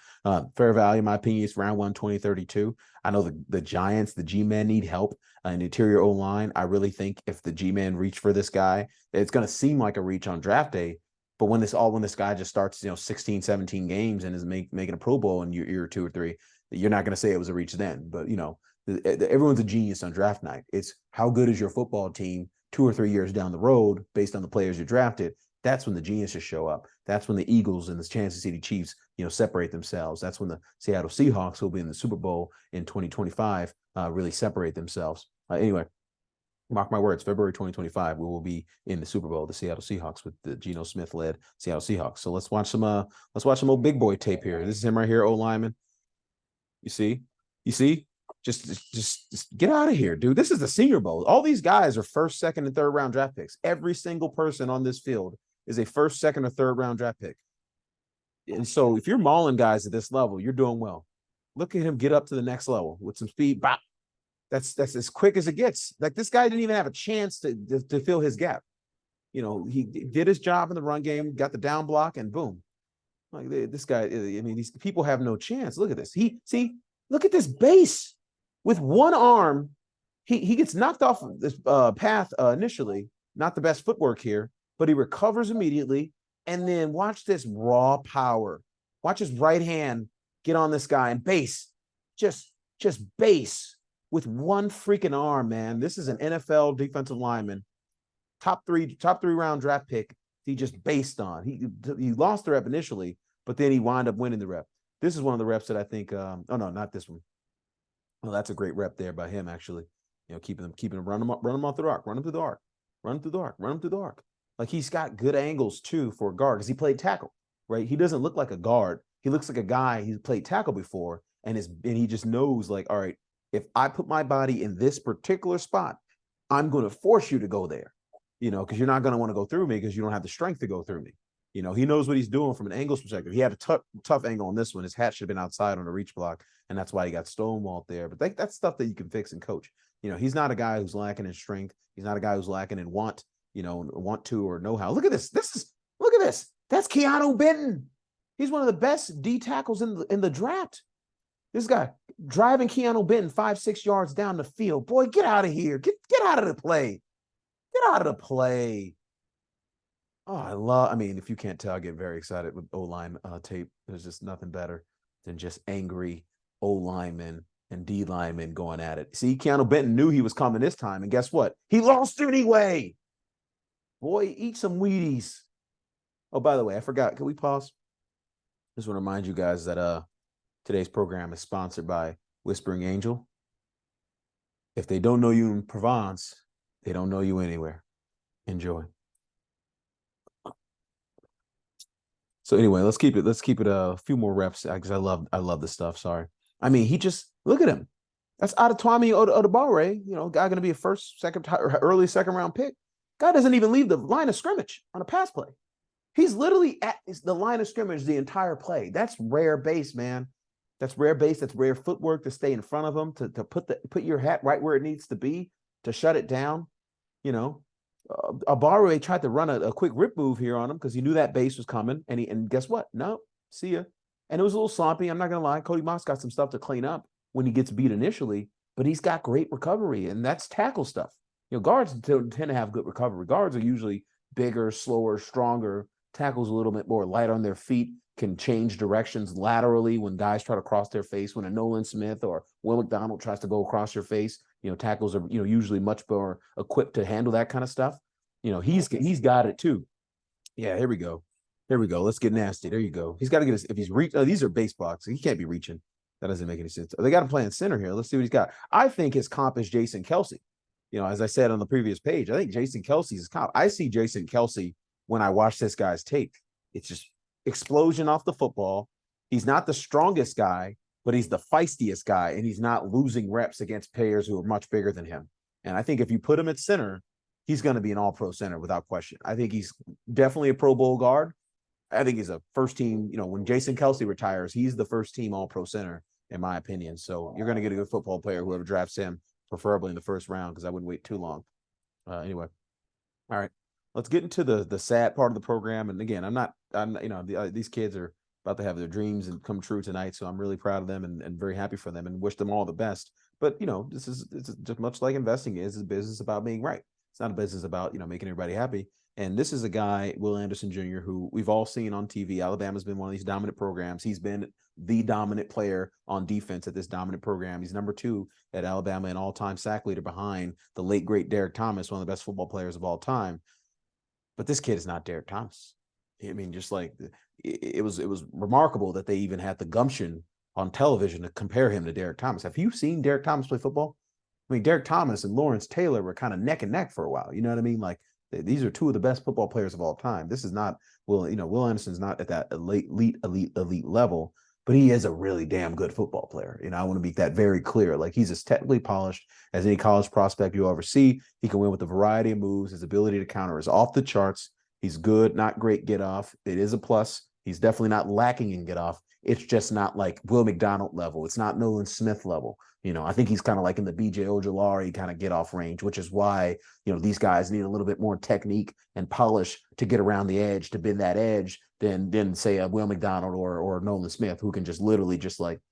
A: Fair value, in my opinion, is round 1, 2032. I know the Giants, the G-men need help in the interior O-line. I really think if the G-men reach for this guy, it's going to seem like a reach on draft day. But when this guy just starts, 16, 17 games and is making a Pro Bowl in year 2 or 3, you're not going to say it was a reach then. But, everyone's a genius on draft night. It's how good is your football team 2 or 3 years down the road based on the players you drafted. That's when the geniuses show up. That's when the Eagles and the Kansas City Chiefs, separate themselves. That's when the Seattle Seahawks, who will be in the Super Bowl in 2025, really separate themselves. Anyway, mark my words, February 2025, we will be in the Super Bowl, the Seattle Seahawks, with the Geno Smith-led Seattle Seahawks. So let's watch some old big boy tape here. This is him right here, O-lineman. You see? Just get out of here, dude. This is the Senior Bowl. All these guys are first, second, and third round draft picks. Every single person on this field is a first, second, or third round draft pick. And so if you're mauling guys at this level, you're doing well. Look at him get up to the next level with some speed. Bop. That's as quick as it gets. Like, this guy didn't even have a chance to fill his gap. He did his job in the run game, got the down block, and boom. Like, this guy, I mean, these people have no chance. Look at this. Look at this base. With one arm, he gets knocked off this path initially. Not the best footwork here, but he recovers immediately. And then watch this raw power. Watch his right hand get on this guy and base. Just base. With one freaking arm, man. This is an NFL defensive lineman, top three round draft pick. He just based on. He lost the rep initially, but then he wound up winning the rep. This is one of the reps that I think. Oh no, not this one. Well, that's a great rep there by him, actually. Keeping him, run him off the arc, run him through the arc, run him through the arc, run him through the arc. Like, he's got good angles too for a guard because he played tackle, right? He doesn't look like a guard. He looks like a guy he's played tackle before, and he just knows, like, all right, if I put my body in this particular spot, I'm going to force you to go there, because you're not going to want to go through me because you don't have the strength to go through me. He knows what he's doing from an angles perspective. He had a tough angle on this one. His hat should have been outside on the reach block, and that's why he got stonewalled there. But that's stuff that you can fix and coach. He's not a guy who's lacking in strength. He's not a guy who's lacking in want to or know how. Look at this. Look at this. That's Keanu Benton. He's one of the best D tackles in the draft. This guy driving Keanu Benton 5-6 yards down the field. Boy, get out of here. Get out of the play. Get out of the play. Oh, if you can't tell, I get very excited with O-line tape. There's just nothing better than just angry O-linemen and D linemen going at it. See, Keanu Benton knew he was coming this time, and guess what? He lost anyway. Boy, eat some Wheaties. Oh, by the way, I forgot. Can we pause? Just want to remind you guys that today's program is sponsored by Whispering Angel. If they don't know you in Provence, they don't know you anywhere. Enjoy. So anyway, let's keep it a few more reps because I love this stuff. Sorry. I mean, he just, look at him. That's Adetomiwa Odubare, guy going to be a early second round pick. Guy doesn't even leave the line of scrimmage on a pass play. He's literally at the line of scrimmage the entire play. That's rare base, man. That's rare base. That's rare footwork to stay in front of him, to put your hat right where it needs to be, to shut it down. Abare tried to run a quick rip move here on him because he knew that base was coming, and guess what? No, see ya. And it was a little sloppy. I'm not gonna lie. Cody Moss got some stuff to clean up when he gets beat initially, but he's got great recovery, and that's tackle stuff. Guards tend to have good recovery. Guards are usually bigger, slower, stronger. Tackles a little bit more light on their feet, can change directions laterally when guys try to cross their face. When a Nolan Smith or Will McDonald tries to go across your face, tackles are usually much more equipped to handle that kind of stuff. he's got it too. Yeah, here we go. Here we go. Let's get nasty. There you go. He's got to get his, if he's reach. Oh, these are base blocks. He can't be reaching. That doesn't make any sense. They got him playing center here. Let's see what he's got. I think his comp is Jason Kelsey. As I said on the previous page, I think Jason Kelsey's his comp. I see Jason Kelsey when I watch this guy's tape. It's just explosion off the football. He's not the strongest guy, but he's the feistiest guy, and he's not losing reps against players who are much bigger than him. And I think if you put him at center, he's going to be an all-pro center without question. I think he's definitely a Pro Bowl guard. I think he's a first team. When Jason Kelsey retires, he's the first team all-pro center, in my opinion. So you're going to get a good football player, whoever drafts him, preferably in the first round, because I wouldn't wait too long. Anyway, all right, let's get into the sad part of the program. And again, these kids are about to have their dreams and come true tonight, so I'm really proud of them and very happy for them and wish them all the best. But it's just much like investing is a business about being right. It's not a business about making everybody happy. And this is a guy, Will Anderson Jr., who we've all seen on TV. Alabama's been one of these dominant programs. He's been the dominant player on defense at this dominant program. He's number 2 at Alabama, an all-time sack leader behind the late, great Derek Thomas, one of the best football players of all time. But this kid is not Derek Thomas. I mean, just like it was remarkable that they even had the gumption on television to compare him to Derek Thomas. Have you seen Derek Thomas play football? I mean, Derek Thomas and Lawrence Taylor were kind of neck and neck for a while. You know what I mean? Like, these are 2 of the best football players of all time. This is not Will Anderson's not at that elite level, but he is a really damn good football player. I want to make that very clear. Like, he's as technically polished as any college prospect you'll ever see. He can win with a variety of moves. His ability to counter is off the charts. He's good, not great get off. It is a plus. He's definitely not lacking in get off. It's just not like Will McDonald level. It's not Nolan Smith level. I think he's kind of like in the BJ Ojolari kind of get off range, which is why, these guys need a little bit more technique and polish to get around the edge, to bend that edge than say a Will McDonald or Nolan Smith, who can just literally just like,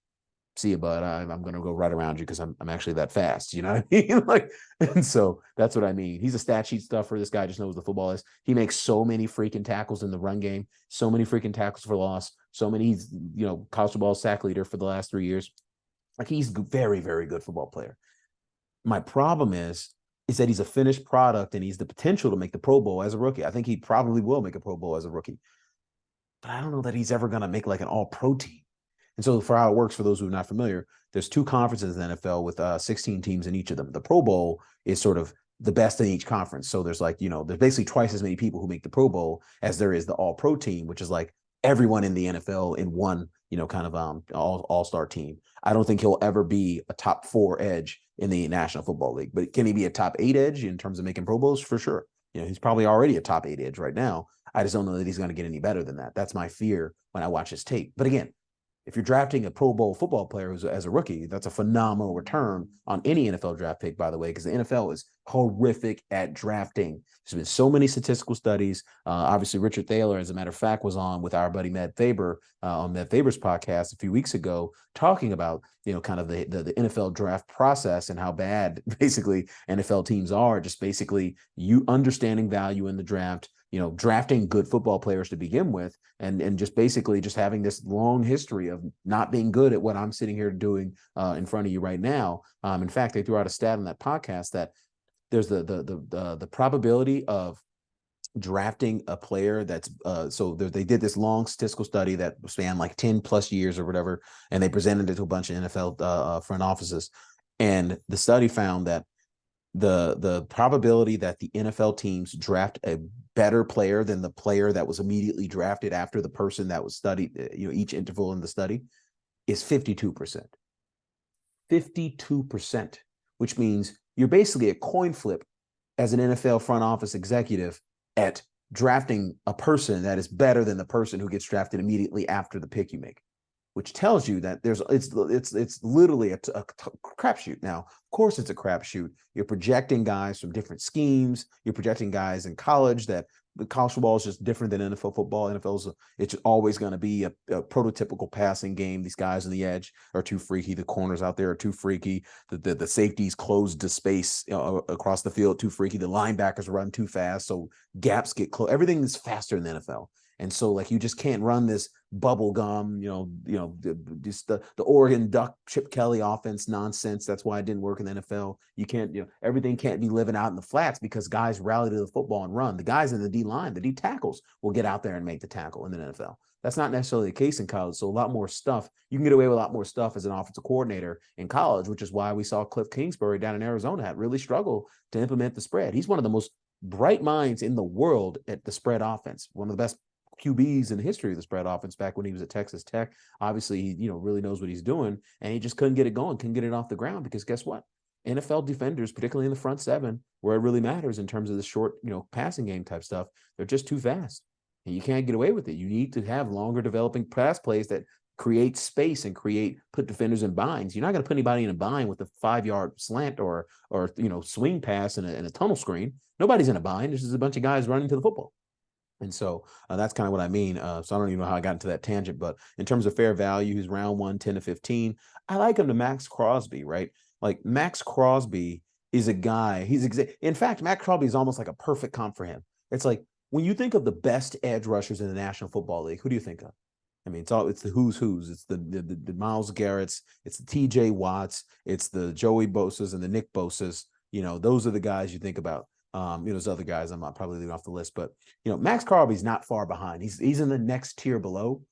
A: see you, bud. I'm going to go right around you because I'm actually that fast. You know what I mean? And so that's what I mean. He's a stat sheet stuffer. This guy just knows the football is. He makes so many freaking tackles in the run game, so many freaking tackles for loss, so many. He's, college football sack leader for the last 3 years. Like, he's very, very good football player. My problem is that he's a finished product and he's the potential to make the Pro Bowl as a rookie. I think he probably will make a Pro Bowl as a rookie, but I don't know that he's ever going to make like an all-pro team. And so for how it works, for those who are not familiar, there's 2 conferences in the NFL with 16 teams in each of them. The Pro Bowl is sort of the best in each conference. So there's like, there's basically twice as many people who make the Pro Bowl as there is the all-pro team, which is like everyone in the NFL in one, kind of all-star team. I don't think he'll ever be a top 4 edge in the National Football League, but can he be a top 8 edge in terms of making Pro Bowls? For sure. He's probably already a top 8 edge right now. I just don't know that he's going to get any better than that. That's my fear when I watch his tape. But again, if you're drafting a Pro Bowl football player who's as a rookie, that's a phenomenal return on any NFL draft pick, by the way, because the NFL is horrific at drafting. There's been so many statistical studies. Obviously, Richard Thaler, as a matter of fact, was on with our buddy Med Faber on Med Faber's podcast a few weeks ago, talking about, kind of the NFL draft process and how bad basically NFL teams are, just basically you understanding value in the draft, drafting good football players to begin with, and just basically just having this long history of not being good at what I'm sitting here doing in front of you right now. In fact, they threw out a stat on that podcast that there's the probability of drafting a player that's they did this long statistical study that spanned like 10 plus years or whatever, and they presented it to a bunch of NFL front offices, and the study found that the probability that the NFL teams draft a better player than the player that was immediately drafted after the person that was studied, each interval in the study, is 52%. 52%, which means you're basically a coin flip as an NFL front office executive at drafting a person that is better than the person who gets drafted immediately after the pick you make, which tells you that it's literally a crapshoot. Now, of course, it's a crapshoot. You're projecting guys from different schemes. You're projecting guys in college that the college football is just different than NFL football. It's always going to be a prototypical passing game. These guys on the edge are too freaky. The corners out there are too freaky. The safeties close to space across the field too freaky. The linebackers run too fast, so gaps get closed. Everything is faster in the NFL. And so like you just can't run this bubble gum, just the Oregon Duck Chip Kelly offense nonsense. That's why it didn't work in the NFL. You can't, everything can't be living out in the flats because guys rally to the football and run. The guys in the D line, the D tackles will get out there and make the tackle in the NFL. That's not necessarily the case in college. So a lot more stuff, you can get away with a lot more stuff as an offensive coordinator in college, which is why we saw Cliff Kingsbury down in Arizona really struggle to implement the spread. He's one of the most bright minds in the world at the spread offense, one of the best QBs in the history of the spread offense back when he was at Texas Tech. Obviously, he really knows what he's doing, and he just couldn't get it going, couldn't get it off the ground because guess what? NFL defenders, particularly in the front seven, where it really matters in terms of the short, passing game type stuff, they're just too fast. And you can't get away with it. You need to have longer developing pass plays that create space and put defenders in binds. You're not going to put anybody in a bind with a 5-yard slant or swing pass and a tunnel screen. Nobody's in a bind. There's just a bunch of guys running to the football. And so that's kind of what I mean. So I don't even know how I got into that tangent, but in terms of fair value, he's round 1, 10 to 15. I like him to Max Crosby, right? Like Max Crosby is a guy. In fact, Max Crosby is almost like a perfect comp for him. It's like when you think of the best edge rushers in the National Football League, who do you think of? I mean, it's the who's. It's the Myles Garrett's, it's the TJ Watts, it's the Joey Bosa's and the Nick Bosa's. Those are the guys you think about. There's other guys I'm not probably leaving off the list, but Max Crosby's not far behind. He's in the next tier below,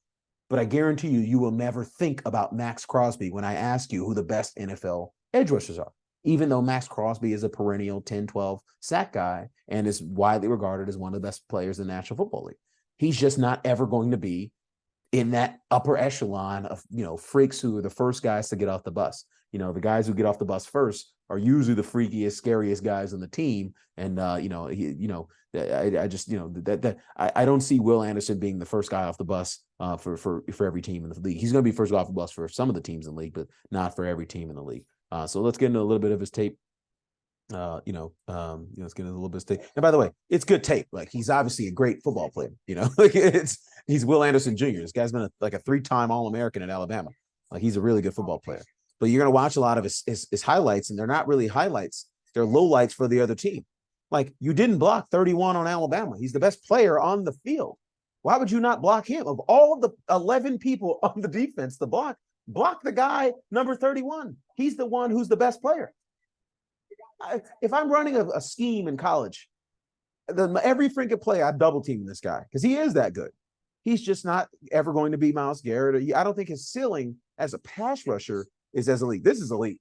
A: but I guarantee you will never think about Max Crosby when I ask you who the best NFL edge rushers are, even though Max Crosby is a perennial 10-12 sack guy and is widely regarded as one of the best players in the National Football League. He's just not ever going to be in that upper echelon of, freaks who are the first guys to get off the bus. The guys who get off the bus first are usually the freakiest, scariest guys on the team. And, I don't see Will Anderson being the first guy off the bus for every team in the league. He's going to be first off the bus for some of the teams in the league, but not for every team in the league. So let's get into a little bit of his tape. Let's get into a little bit of tape. And by the way, it's good tape. Like he's obviously a great football player. Like he's Will Anderson Jr. This guy's been a 3-time All-American at Alabama. Like he's a really good football player. But you're going to watch a lot of his highlights, and they're not really highlights. They're lowlights for the other team. Like you didn't block 31 on Alabama. He's the best player on the field. Why would you not block him? Of all of the 11 people on the defense to block the guy number 31. He's the one who's the best player. If I'm running a scheme in college, every freaking play I double team this guy because he is that good. He's just not ever going to be Myles Garrett. I don't think his ceiling as a pass rusher is as elite. This is elite.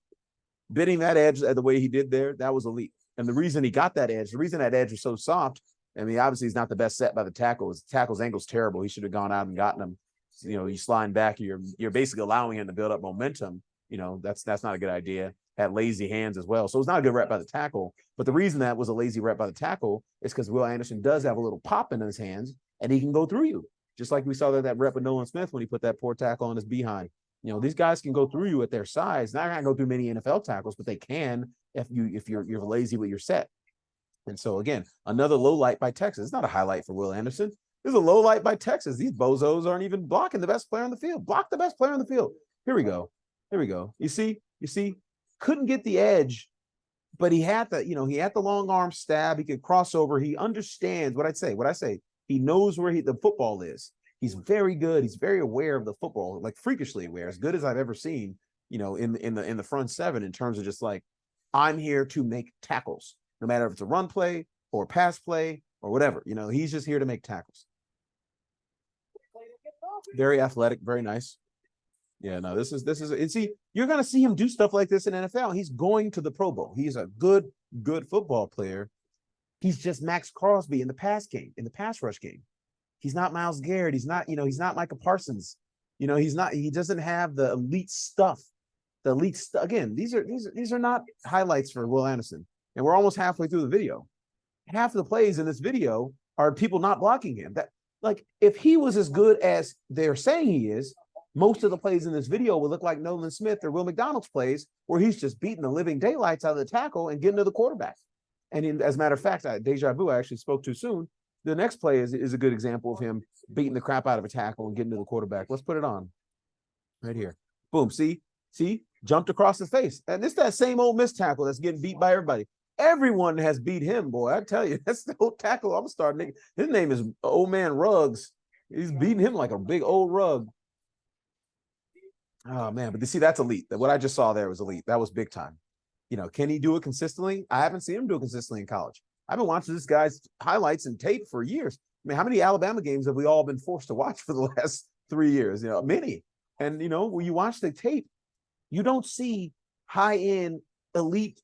A: Bidding that edge the way he did there, that was elite. And the reason he got that edge, the reason that edge was so soft, I mean, obviously he's not the best set by the tackle. His tackle's ankle's terrible. He should have gone out and gotten him. You slide back, you're basically allowing him to build up momentum. That's not a good idea. Had lazy hands as well. So it's not a good rep by the tackle. But the reason that was a lazy rep by the tackle is because Will Anderson does have a little pop in his hands, and he can go through you. Just like we saw that rep with Nolan Smith when he put that poor tackle on his behind. These guys can go through you at their size. They're not going to go through many NFL tackles, but they can if you're lazy with your set. And so again, another low light by Texas. It's not a highlight for Will Anderson. This is a low light by Texas. These bozos aren't even blocking the best player on the field. Block the best player on the field. Here we go. You see, couldn't get the edge, but he had the long arm stab. He could cross over. He understands what I say. He knows where the football is. He's very good. He's very aware of the football, like freakishly aware, as good as I've ever seen, in the front seven in terms of just like, I'm here to make tackles, no matter if it's a run play or pass play or whatever. He's just here to make tackles. Very athletic, very nice. Yeah, no, this is and see, you're gonna see him do stuff like this in NFL. He's going to the Pro Bowl. He's a good football player. He's just Max Crosby in the pass rush game. He's not Myles Garrett. He's not Micah Parsons. He doesn't have the elite stuff. Again, these are not highlights for Will Anderson. And we're almost halfway through the video. Half of the plays in this video are people not blocking him. That, like, if he was as good as they're saying he is, most of the plays in this video would look like Nolan Smith or Will McDonald's plays, where he's just beating the living daylights out of the tackle and getting to the quarterback. And as a matter of fact, deja vu, I actually spoke too soon. The next play is a good example of him beating the crap out of a tackle and getting to the quarterback. Let's put it on right here. Boom. See, jumped across his face. And it's that same old Miss tackle that's getting beat by everybody. Everyone has beat him, boy. I tell you, that's the old tackle. I'm starting. His name is Old Man Ruggs. He's beating him like a big old rug. Oh man, but you see, that's elite. What I just saw there was elite. That was big time. You know, can he do it consistently? I haven't seen him do it consistently in college. I've been watching this guy's highlights and tape for years. I mean, how many Alabama games have we all been forced to watch for the last 3 years? You know, many. And you know, when you watch the tape, you don't see high-end, elite,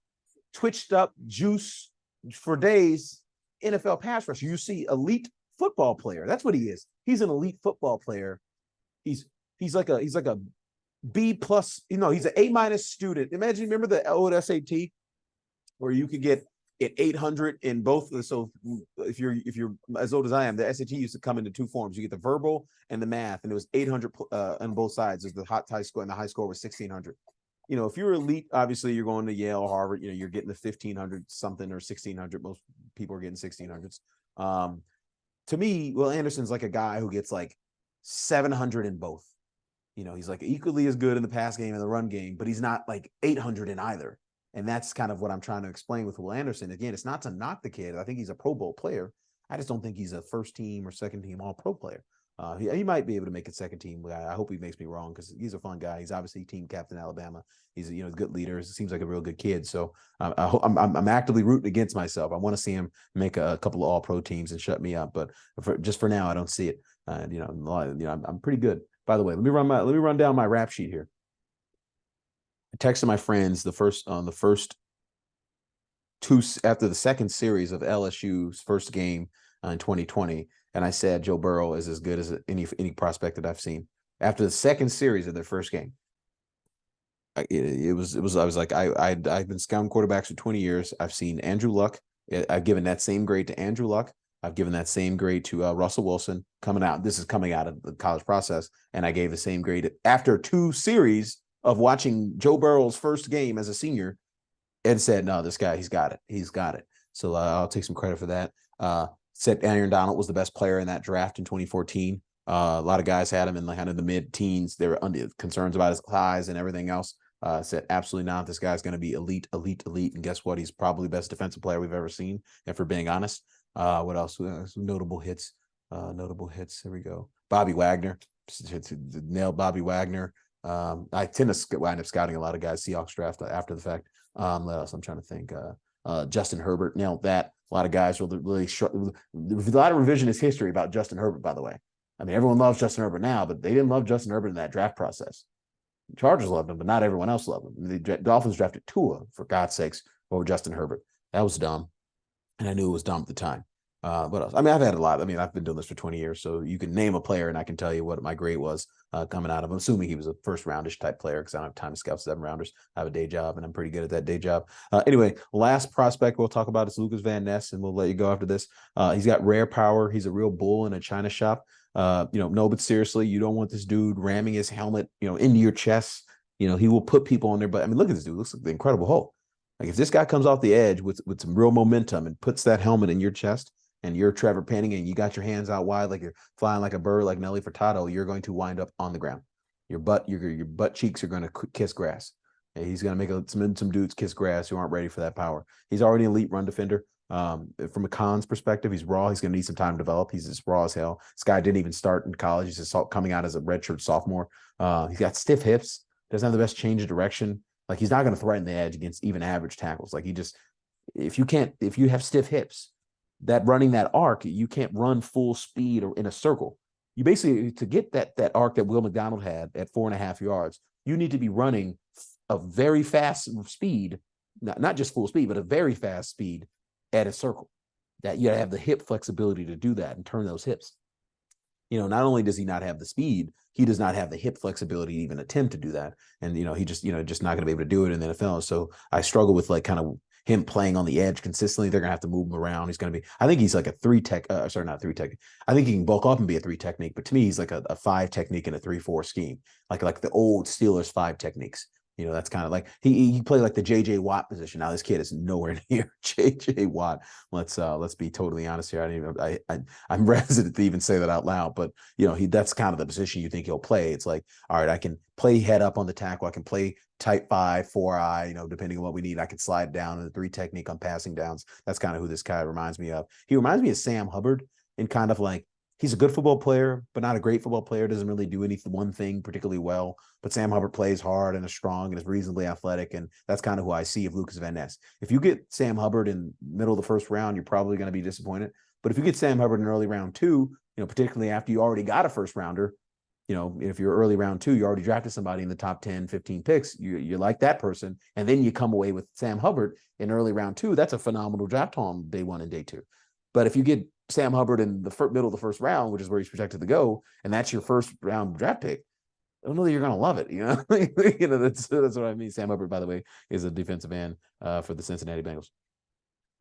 A: twitched up juice for days NFL pass rusher. You see elite football player. That's what he is. He's an elite football player. He's like a B plus, you know, he's an A- student. Imagine, remember the old SAT where you could get an 800 in both. So if you're as old as I am, the SAT used to come into two forms. You get the verbal and the math, and it was 800 on both sides. There's the high score, and the high score was 1600. You know, if you're elite, obviously you're going to Yale, Harvard. You know, you're getting the 1500 something or 1600. Most people are getting 1600s. To me, Will Anderson's like a guy who gets like 700 in both. You know, he's like equally as good in the pass game and the run game, but he's not like 800 in either. And that's kind of what I'm trying to explain with Will Anderson. Again, it's not to knock the kid. I think he's a Pro Bowl player. I just don't think he's a first team or second team all pro player. He might be able to make it second team. I hope he makes me wrong because he's a fun guy. He's obviously team captain Alabama. He's a good leader. He seems like a real good kid. So I'm actively rooting against myself. I want to see him make a couple of all pro teams and shut me up. But for now, I don't see it. I'm pretty good. By the way, let me run down my rap sheet here. I texted my friends the first two after the second series of LSU's first game in 2020, and I said Joe Burrow is as good as any prospect that I've seen. After the second series of their first game, I was like, I've been scouting quarterbacks for 20 years. I've seen Andrew Luck. I've given that same grade to Andrew Luck. I've given that same grade to Russell Wilson coming out. This is coming out of the college process. And I gave the same grade after two series of watching Joe Burrow's first game as a senior and said, no, this guy, he's got it. He's got it. So I'll take some credit for that. Said Aaron Donald was the best player in that draft in 2014. A lot of guys had him in kind of the mid-teens. They were under concerns about his size and everything else. Said absolutely not. This guy's going to be elite. And guess what? He's probably the best defensive player we've ever seen. And for being honest, what else? Some notable hits. Here we go. Bobby Wagner. Nailed Bobby Wagner. I tend to wind up scouting a lot of guys Seahawks draft after the fact. What else? I'm trying to think. Justin Herbert nailed that. A lot of guys were really there's a lot of revisionist history about Justin Herbert, by the way. I mean, everyone loves Justin Herbert now, but they didn't love Justin Herbert in that draft process. The Chargers loved him, but not everyone else loved him. The Dolphins drafted Tua, for God's sakes, over Justin Herbert. That was dumb. And I knew it was dumb at the time. What else? I mean, I've had a lot. I mean, I've been doing this for 20 years, so you can name a player and I can tell you what my grade was coming out of him, assuming he was a first roundish type player because I don't have time to scout 7-rounders. I have a day job and I'm pretty good at that day job. Anyway, last prospect we'll talk about is Lucas Van Ness, and we'll let you go after this. He's got rare power. He's a real bull in a china shop. No, but seriously, you don't want this dude ramming his helmet, into your chest. He will put people on there. But I mean, look at this dude. Looks like the Incredible Hulk. Like if this guy comes off the edge with some real momentum and puts that helmet in your chest, and you're Trevor Penning and you got your hands out wide like you're flying like a bird like Nelly Furtado, you're going to wind up on the ground. Your butt cheeks are going to kiss grass. And he's going to make some dudes kiss grass who aren't ready for that power. He's already an elite run defender. From a Khan's perspective, he's raw. He's going to need some time to develop. He's as raw as hell. This guy didn't even start in college. He's just coming out as a redshirt sophomore. He's got stiff hips. Doesn't have the best change of direction. Like he's not going to threaten the edge against even average tackles. Like if you have stiff hips, that running that arc, you can't run full speed or in a circle. You basically, to get that arc that Will McDonald had at 4.5 yards, you need to be running a very fast speed, not just full speed, but a very fast speed at a circle. That you have the hip flexibility to do that and turn those hips. Not only does he not have the speed, he does not have the hip flexibility to even attempt to do that. And, he just not going to be able to do it in the NFL. So I struggle with kind of him playing on the edge consistently. They're going to have to move him around. He's going to be, I think he's like a not 3 tech. I think he can bulk up and be a 3 technique, but to me, he's like a 5 technique and a 3-4 scheme, like the old Steelers 5 techniques. That's kind of like he played like the JJ Watt position. Now this kid is nowhere near JJ Watt. Let's be totally honest here. I'm reticent to even say that out loud, but that's kind of the position you think he'll play. It's like, all right, I can play head up on the tackle. I can play type 5, 4-eye, depending on what we need. I can slide down in the 3 technique on passing downs. That's kind of who this guy reminds me of. He reminds me of Sam Hubbard in kind of like He's a good football player, but not a great football player. Doesn't really do one thing particularly well. But Sam Hubbard plays hard and is strong and is reasonably athletic, and that's kind of who I see of Lucas Van Ness. If you get Sam Hubbard in middle of the first round, you're probably going to be disappointed. But if you get Sam Hubbard in early round 2, particularly after you already got a first rounder, if you're early round 2, you already drafted somebody in the top 10, 15 picks, you like that person, and then you come away with Sam Hubbard in early round 2, that's a phenomenal draft on day 1 and day 2. But if you get Sam Hubbard in the middle of the first round, which is where he's projected to go, and that's your first round draft pick, I don't know that you're going to love it. That's what I mean. Sam Hubbard, by the way, is a defensive end for the Cincinnati Bengals.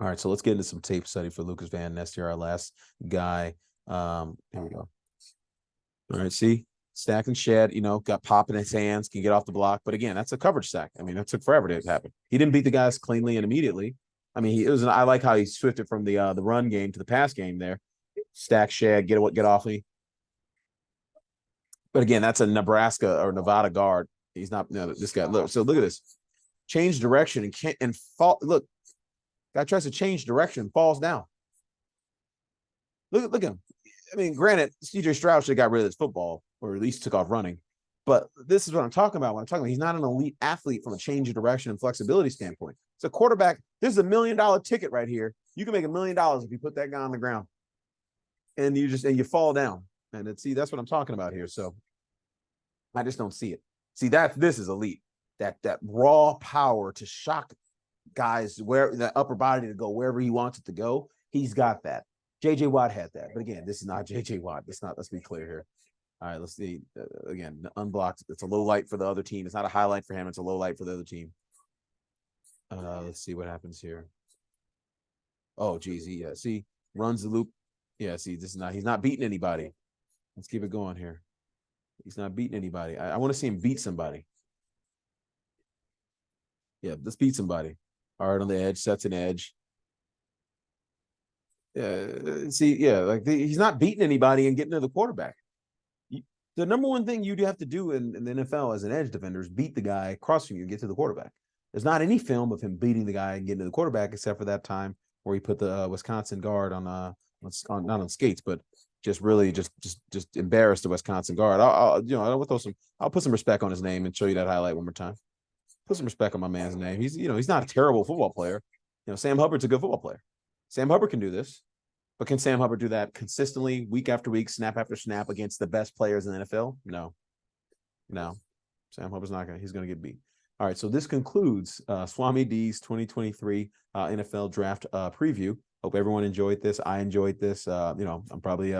A: All right, so let's get into some tape study for Lucas Van Ness here, our last guy. Here we go. All right, see? Stack and shed, got pop in his hands, can get off the block. But again, that's a coverage stack. I mean, that took forever to happen. He didn't beat the guys cleanly and immediately. I mean, I like how he switched from the run game to the pass game there. Stack, shed, get off me. But again, that's a Nebraska or Nevada guard. He's not this guy. Look, so look at this. Change direction and fall. Look, guy tries to change direction, falls down. Look at him. I mean, granted, CJ Stroud should have got rid of this football, or at least took off running. But this is what I'm talking about. When I'm talking about, he's not an elite athlete from a change of direction and flexibility standpoint. It's a quarterback. This is $1 million ticket right here. You can make $1 million if you put that guy on the ground, and you fall down. And that's what I'm talking about here. So I just don't see it. See this is elite. That raw power to shock guys, where the upper body to go wherever he wants it to go. He's got that. J.J. Watt had that, but again, this is not J.J. Watt. Let's be clear here. All right, let's see. Again, unblocked. It's a low light for the other team. It's not a highlight for him. It's a low light for the other team. Let's see what happens here. Oh, geez. See, runs the loop. Yeah, see, he's not beating anybody. Let's keep it going here. He's not beating anybody. I want to see him beat somebody. Yeah, let's beat somebody. Hard on the edge, sets an edge. He's not beating anybody and getting to the quarterback. The number one thing you have to do in the NFL as an edge defender is beat the guy across from you and get to the quarterback. There's not any film of him beating the guy and getting to the quarterback except for that time where he put the Wisconsin guard on not on skates, but just really just embarrassed the Wisconsin guard. I'll put some respect on his name and show you that highlight one more time. Put some respect on my man's name. He's not a terrible football player. Sam Hubbard's a good football player. Sam Hubbard can do this, but can Sam Hubbard do that consistently, week after week, snap after snap against the best players in the NFL? No. Sam Hubbard's not going to. He's going to get beat. All right, so this concludes Swami D's 2023 NFL Draft preview. Hope everyone enjoyed this. I enjoyed this. I probably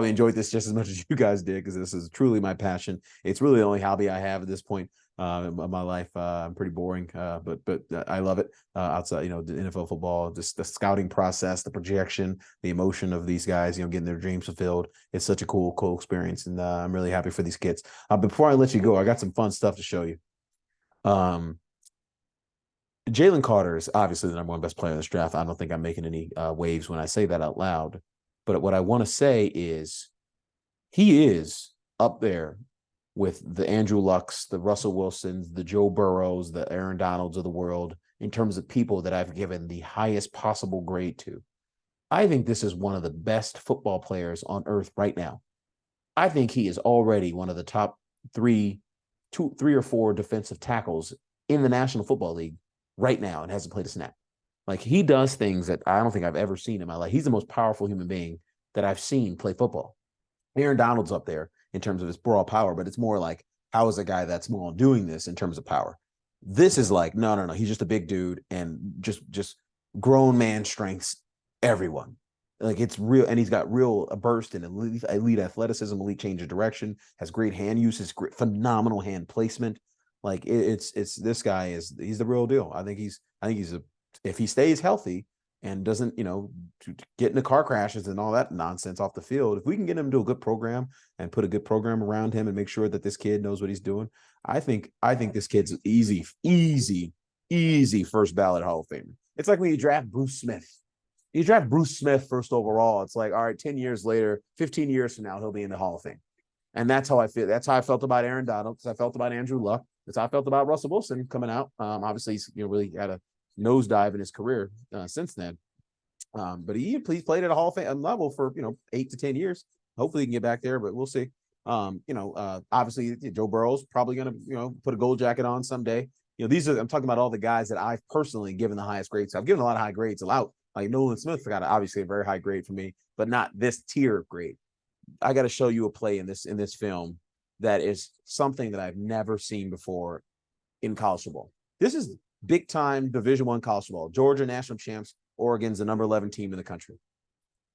A: enjoyed this just as much as you guys did, because this is truly my passion. It's really the only hobby I have at this point of my life. I'm pretty boring, but I love it. Outside, the NFL football, just the scouting process, the projection, the emotion of these guys, getting their dreams fulfilled. It's such a cool experience, and I'm really happy for these kids. Before I let you go, I got some fun stuff to show you. Jalen Carter is obviously the #1 best player in this draft. I don't think I'm making any waves when I say that out loud. But what I want to say is he is up there with the Andrew Lucks, the Russell Wilsons, the Joe Burrows, the Aaron Donalds of the world in terms of people that I've given the highest possible grade to. I think this is one of the best football players on earth right now. I think he is already one of the top three or four defensive tackles in the National Football League right now and hasn't played a snap. Like, he does things that I don't think I've ever seen in my life. He's the most powerful human being that I've seen play football. Aaron Donald's up there in terms of his raw power, but it's more like, how is a guy that small doing this in terms of power? This is like, no. He's just a big dude and just grown man strengths everyone. Like, it's real, and he's got real burst and elite athleticism, elite change of direction, has great hand use, phenomenal hand placement. Like, it's this guy he's the real deal. I think if he stays healthy and doesn't, get into car crashes and all that nonsense off the field, if we can get him to a good program and put a good program around him and make sure that this kid knows what he's doing, I think this kid's easy first ballot Hall of Famer. It's like when you draft Bruce Smith. You draft Bruce Smith first overall, it's like, all right, 10 years later, 15 years from now, he'll be in the Hall of Fame. And that's how I feel. That's how I felt about Aaron Donald. That's how I felt about Andrew Luck. That's how I felt about Russell Wilson coming out. Obviously, he's really had a nosedive in his career since then. But he's played at a Hall of Fame level for 8 to 10 years. Hopefully he can get back there, but we'll see. Obviously Joe Burrow's probably gonna put a gold jacket on someday. I'm talking about all the guys that I've personally given the highest grades. So I've given a lot of high grades out. Like Nolan Smith got obviously a very high grade for me, but not this tier of grade. I got to show you a play in this film that is something that I've never seen before in college football. This is big time Division I college football. Georgia national champs. Oregon's the number 11 team in the country.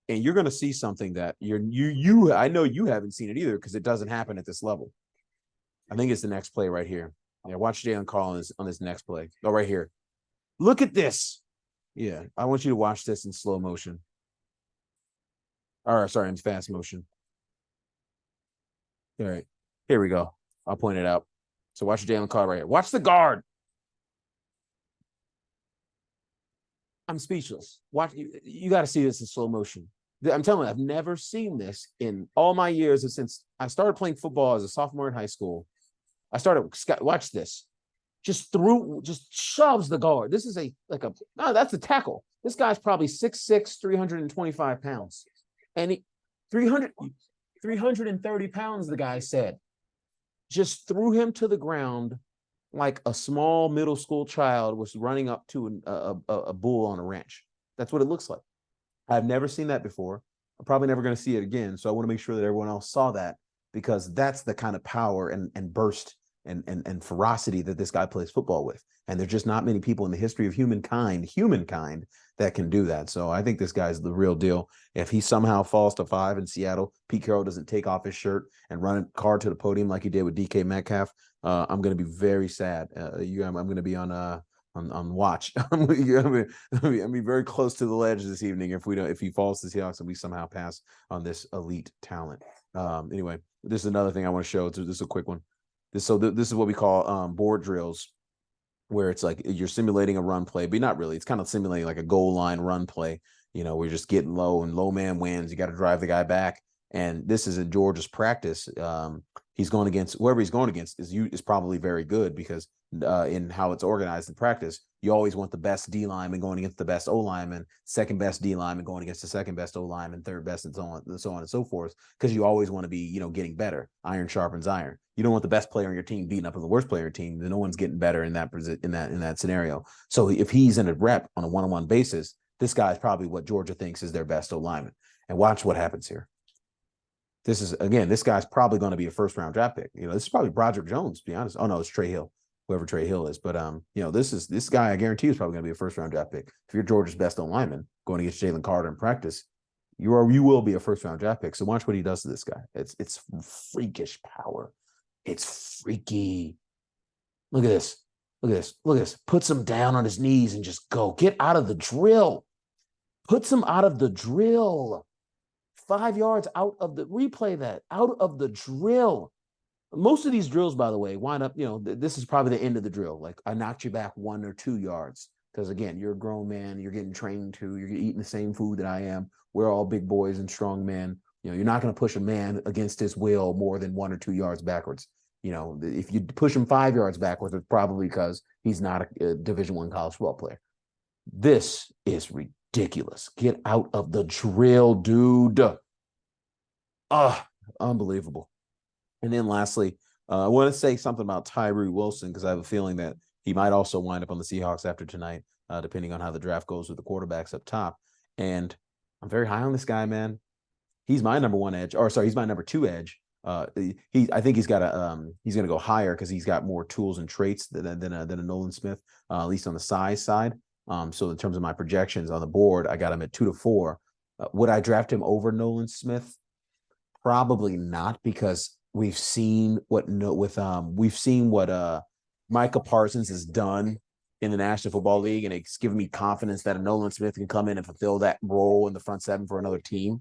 A: And you're going to see something that I know you haven't seen it either because it doesn't happen at this level. I think it's the next play right here. Yeah, watch Jalen Carl on this next play. Oh, right here. Look at this. Yeah, I want you to watch this in slow motion. In fast motion. All right, here we go. I'll point it out. So watch Jalen Carl right here. Watch the guard. I'm speechless. Watch, you got to see this in slow motion. I'm telling you, I've never seen this in all my years since I started playing football as a sophomore in high school. Watch this. Just shoves the guard. This is that's a tackle. This guy's probably 6'6", 325 pounds. And 330 pounds, the guy said. Just threw him to the ground like a small middle school child was running up to a bull on a ranch. That's what it looks like. I've never seen that before. I'm probably never going to see it again. So I want to make sure that everyone else saw that because that's the kind of power and burst and ferocity that this guy plays football with. And there's just not many people in the history of humankind that can do that. So I think this guy's the real deal. If he somehow falls to 5 in Seattle, Pete Carroll doesn't take off his shirt and run a car to the podium like he did with DK Metcalf, I'm going to be very sad. I'm going to be on watch. I'm going to be very close to the ledge this evening if he falls to the Seahawks and we somehow pass on this elite talent. Anyway, this is another thing I want to show. This is a quick one. This is what we call board drills, where it's like you're simulating a run play, but not really. It's kind of simulating like a goal line run play. We're just getting low and low man wins. You got to drive the guy back. And this is in Georgia's practice. He's going against whoever he's going against is probably very good because in how it's organized in practice, you always want the best D lineman going against the best O lineman, second best D lineman going against the second best O lineman, third best, and so on and so forth. Because you always want to be, getting better. Iron sharpens iron. You don't want the best player on your team beating up on the worst player on your team. Then no one's getting better in that scenario. So if he's in a rep on a one-on-one basis, this guy's probably what Georgia thinks is their best O lineman. And watch what happens here. This guy's probably going to be a first-round draft pick. This is probably Broderick Jones, to be honest. Oh, no, it's Trey Hill, whoever Trey Hill is. But, this guy, I guarantee, is probably going to be a first-round draft pick. If you're Georgia's best lineman going against Jalen Carter in practice, you will be a first-round draft pick. So watch what he does to this guy. It's freakish power. It's freaky. Look at this. Look at this. Look at this. Puts him down on his knees and just go. Get out of the drill. Puts him out of the drill. 5 yards out of the replay that out of the drill. Most of these drills, by the way, wind up, this is probably the end of the drill. Like I knocked you back 1 or 2 yards. Because again, you're a grown man, you're getting trained you're eating the same food that I am. We're all big boys and strong men. You're not going to push a man against his will more than 1 or 2 yards backwards. If you push him 5 yards backwards, it's probably because he's not a Division I college football player. This is ridiculous. Get out of the drill, dude. Unbelievable. And then lastly, I want to say something about Tyree Wilson because I have a feeling that he might also wind up on the Seahawks after tonight, depending on how the draft goes with the quarterbacks up top. And I'm very high on this guy, man. He's my number 1 edge, he's my number 2 edge. I think he's got he's going to go higher because he's got more tools and traits than a Nolan Smith, at least on the size side. So in terms of my projections on the board, I got him at 2 to 4. Would I draft him over Nolan Smith? Probably not, because we've seen what Micah Parsons has done in the National Football League, and it's given me confidence that a Nolan Smith can come in and fulfill that role in the front seven for another team.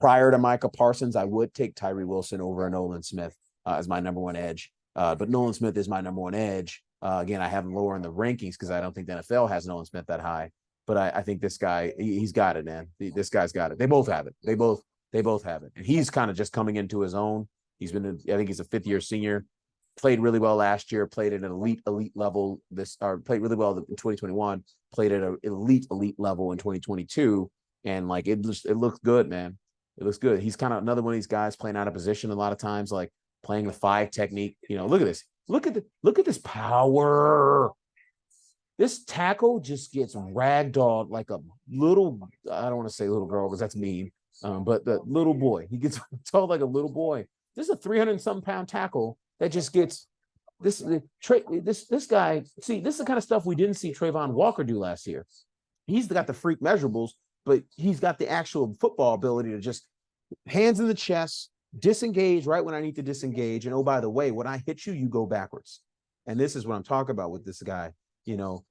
A: Prior to Micah Parsons, I would take Tyree Wilson over a Nolan Smith as my number 1 edge. But Nolan Smith is my number 1 edge. Again, I have him lower in the rankings because I don't think the NFL has Nolan Smith that high. But I think this guy, he's got it, man. This guy's got it. They both have it. They both have it. And he's kind of just coming into his own. I think he's a 5th-year senior. Played really well last year. Played at an elite level. Played really well in 2021. Played at an elite level in 2022. And like it looks good, man. It looks good. He's kind of another one of these guys playing out of position a lot of times, like playing the 5 technique. Look at this. Look at this power. This tackle just gets ragdolled like a little, I don't want to say little girl because that's mean, but the little boy. He gets told like a little boy. This is a 300-something pound tackle that just gets this guy. See, this is the kind of stuff we didn't see Trayvon Walker do last year. He's got the freak measurables, but he's got the actual football ability to just hands in the chest, disengage right when I need to disengage. And oh, by the way, when I hit you, you go backwards. And this is what I'm talking about with this guy.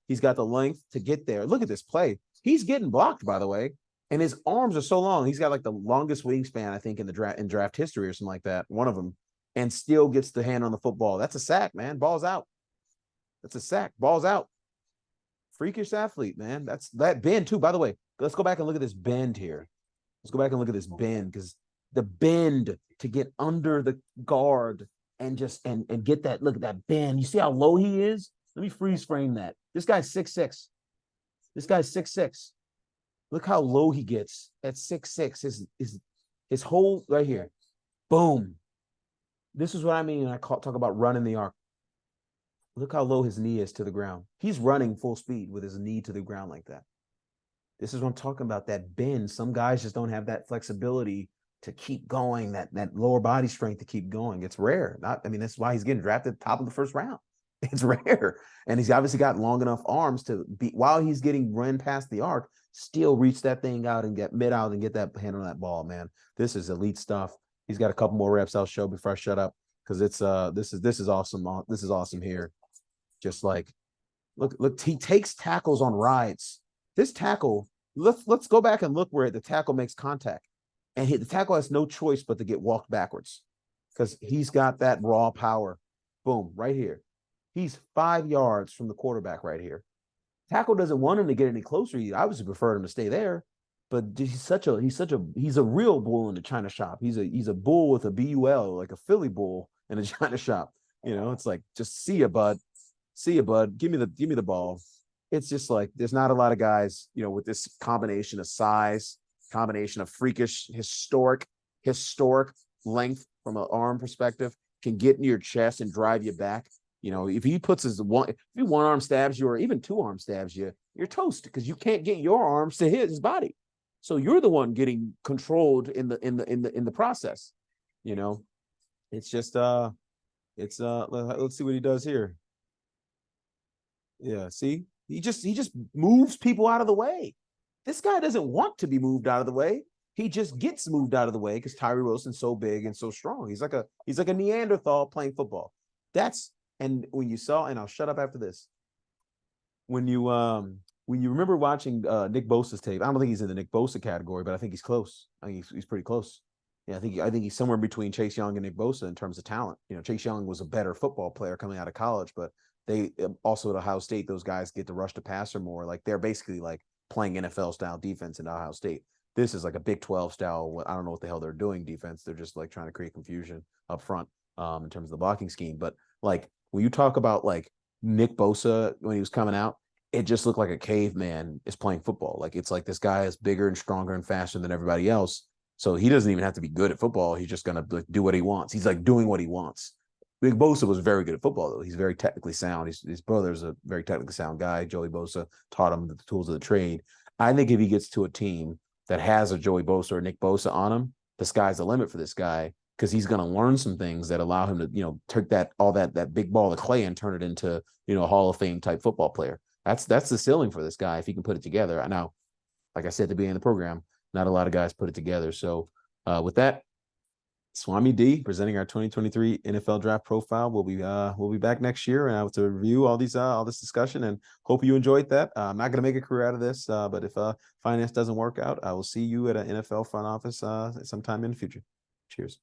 A: He's got the length to get there. Look at this play. He's getting blocked, by the way. And his arms are so long. He's got like the longest wingspan, I think, in draft history or something like that. One of them. And still gets the hand on the football. That's a sack, man. Ball's out. That's a sack. Ball's out. Freakish athlete, man. That's that bend, too. By the way, let's go back and look at this bend here. Let's go back and look at this bend, because the bend to get under the guard and just and get that, look at that bend. You see how low he is? Let me freeze frame that. This guy's 6'6". This guy's 6'6". Look how low he gets at 6'6". His whole right here. Boom. This is what I mean when I talk about running the arc. Look how low his knee is to the ground. He's running full speed with his knee to the ground like that. This is what I'm talking about, that bend. Some guys just don't have that flexibility to keep going, that lower body strength to keep going. It's rare. That's why he's getting drafted top of the first round. It's rare. And he's obviously got long enough arms to be, while he's getting run past the arc, still reach that thing out and get mid out and get that hand on that ball, man. This is elite stuff. He's got a couple more reps I'll show before I shut up, because it's this is awesome. This is awesome here. Just like look, he takes tackles on rides. This tackle, let's go back and look where the tackle makes contact. And the tackle has no choice but to get walked backwards, because he's got that raw power. Boom, right here. He's 5 yards from the quarterback right here. Tackle doesn't want him to get any closer. He obviously preferred him to stay there, but he's a real bull in the China shop. He's a bull with a BUL, like a Philly bull in a China shop. It's like, just see ya, bud. See ya, bud. Give me the ball. It's just like, there's not a lot of guys, with this combination of size, combination of freakish, historic length from an arm perspective, can get into your chest and drive you back. If he puts if one arm stabs you, or even 2 arm stabs you, you're toast, because you can't get your arms to his body. So you're the one getting controlled in the process. It's just let's see what he does here. Yeah, see, he just moves people out of the way. This guy doesn't want to be moved out of the way. He just gets moved out of the way because Tyree Wilson's so big and so strong. He's like a Neanderthal playing football. And when you saw, and I'll shut up after this. When you remember watching Nick Bosa's tape, I don't think he's in the Nick Bosa category, but I think he's close. I think he's pretty close. Yeah, I think he's somewhere between Chase Young and Nick Bosa in terms of talent. Chase Young was a better football player coming out of college, but they also at Ohio State, those guys get to rush the passer more. Like, they're basically like playing NFL style defense in Ohio State. This is like a Big 12 style. I don't know what the hell they're doing defense. They're just like trying to create confusion up front in terms of the blocking scheme. But like, when you talk about like Nick Bosa when he was coming out, it just looked like a caveman is playing football. Like, it's like this guy is bigger and stronger and faster than everybody else. So he doesn't even have to be good at football. He's just going to do what he wants. He's like doing what he wants. Nick Bosa was very good at football, though. He's very technically sound. His brother's a very technically sound guy. Joey Bosa taught him the tools of the trade. I think if he gets to a team that has a Joey Bosa or Nick Bosa on him, the sky's the limit for this guy, because he's going to learn some things that allow him to, take that big ball of clay and turn it into, a Hall of Fame type football player. That's the ceiling for this guy if he can put it together. Now, like I said at the beginning of the program, not a lot of guys put it together. So with that, Swami D presenting our 2023 NFL Draft Profile. We'll be back next year and to review all this discussion, and hope you enjoyed that. I'm not going to make a career out of this, but if finance doesn't work out, I will see you at an NFL front office sometime in the future. Cheers.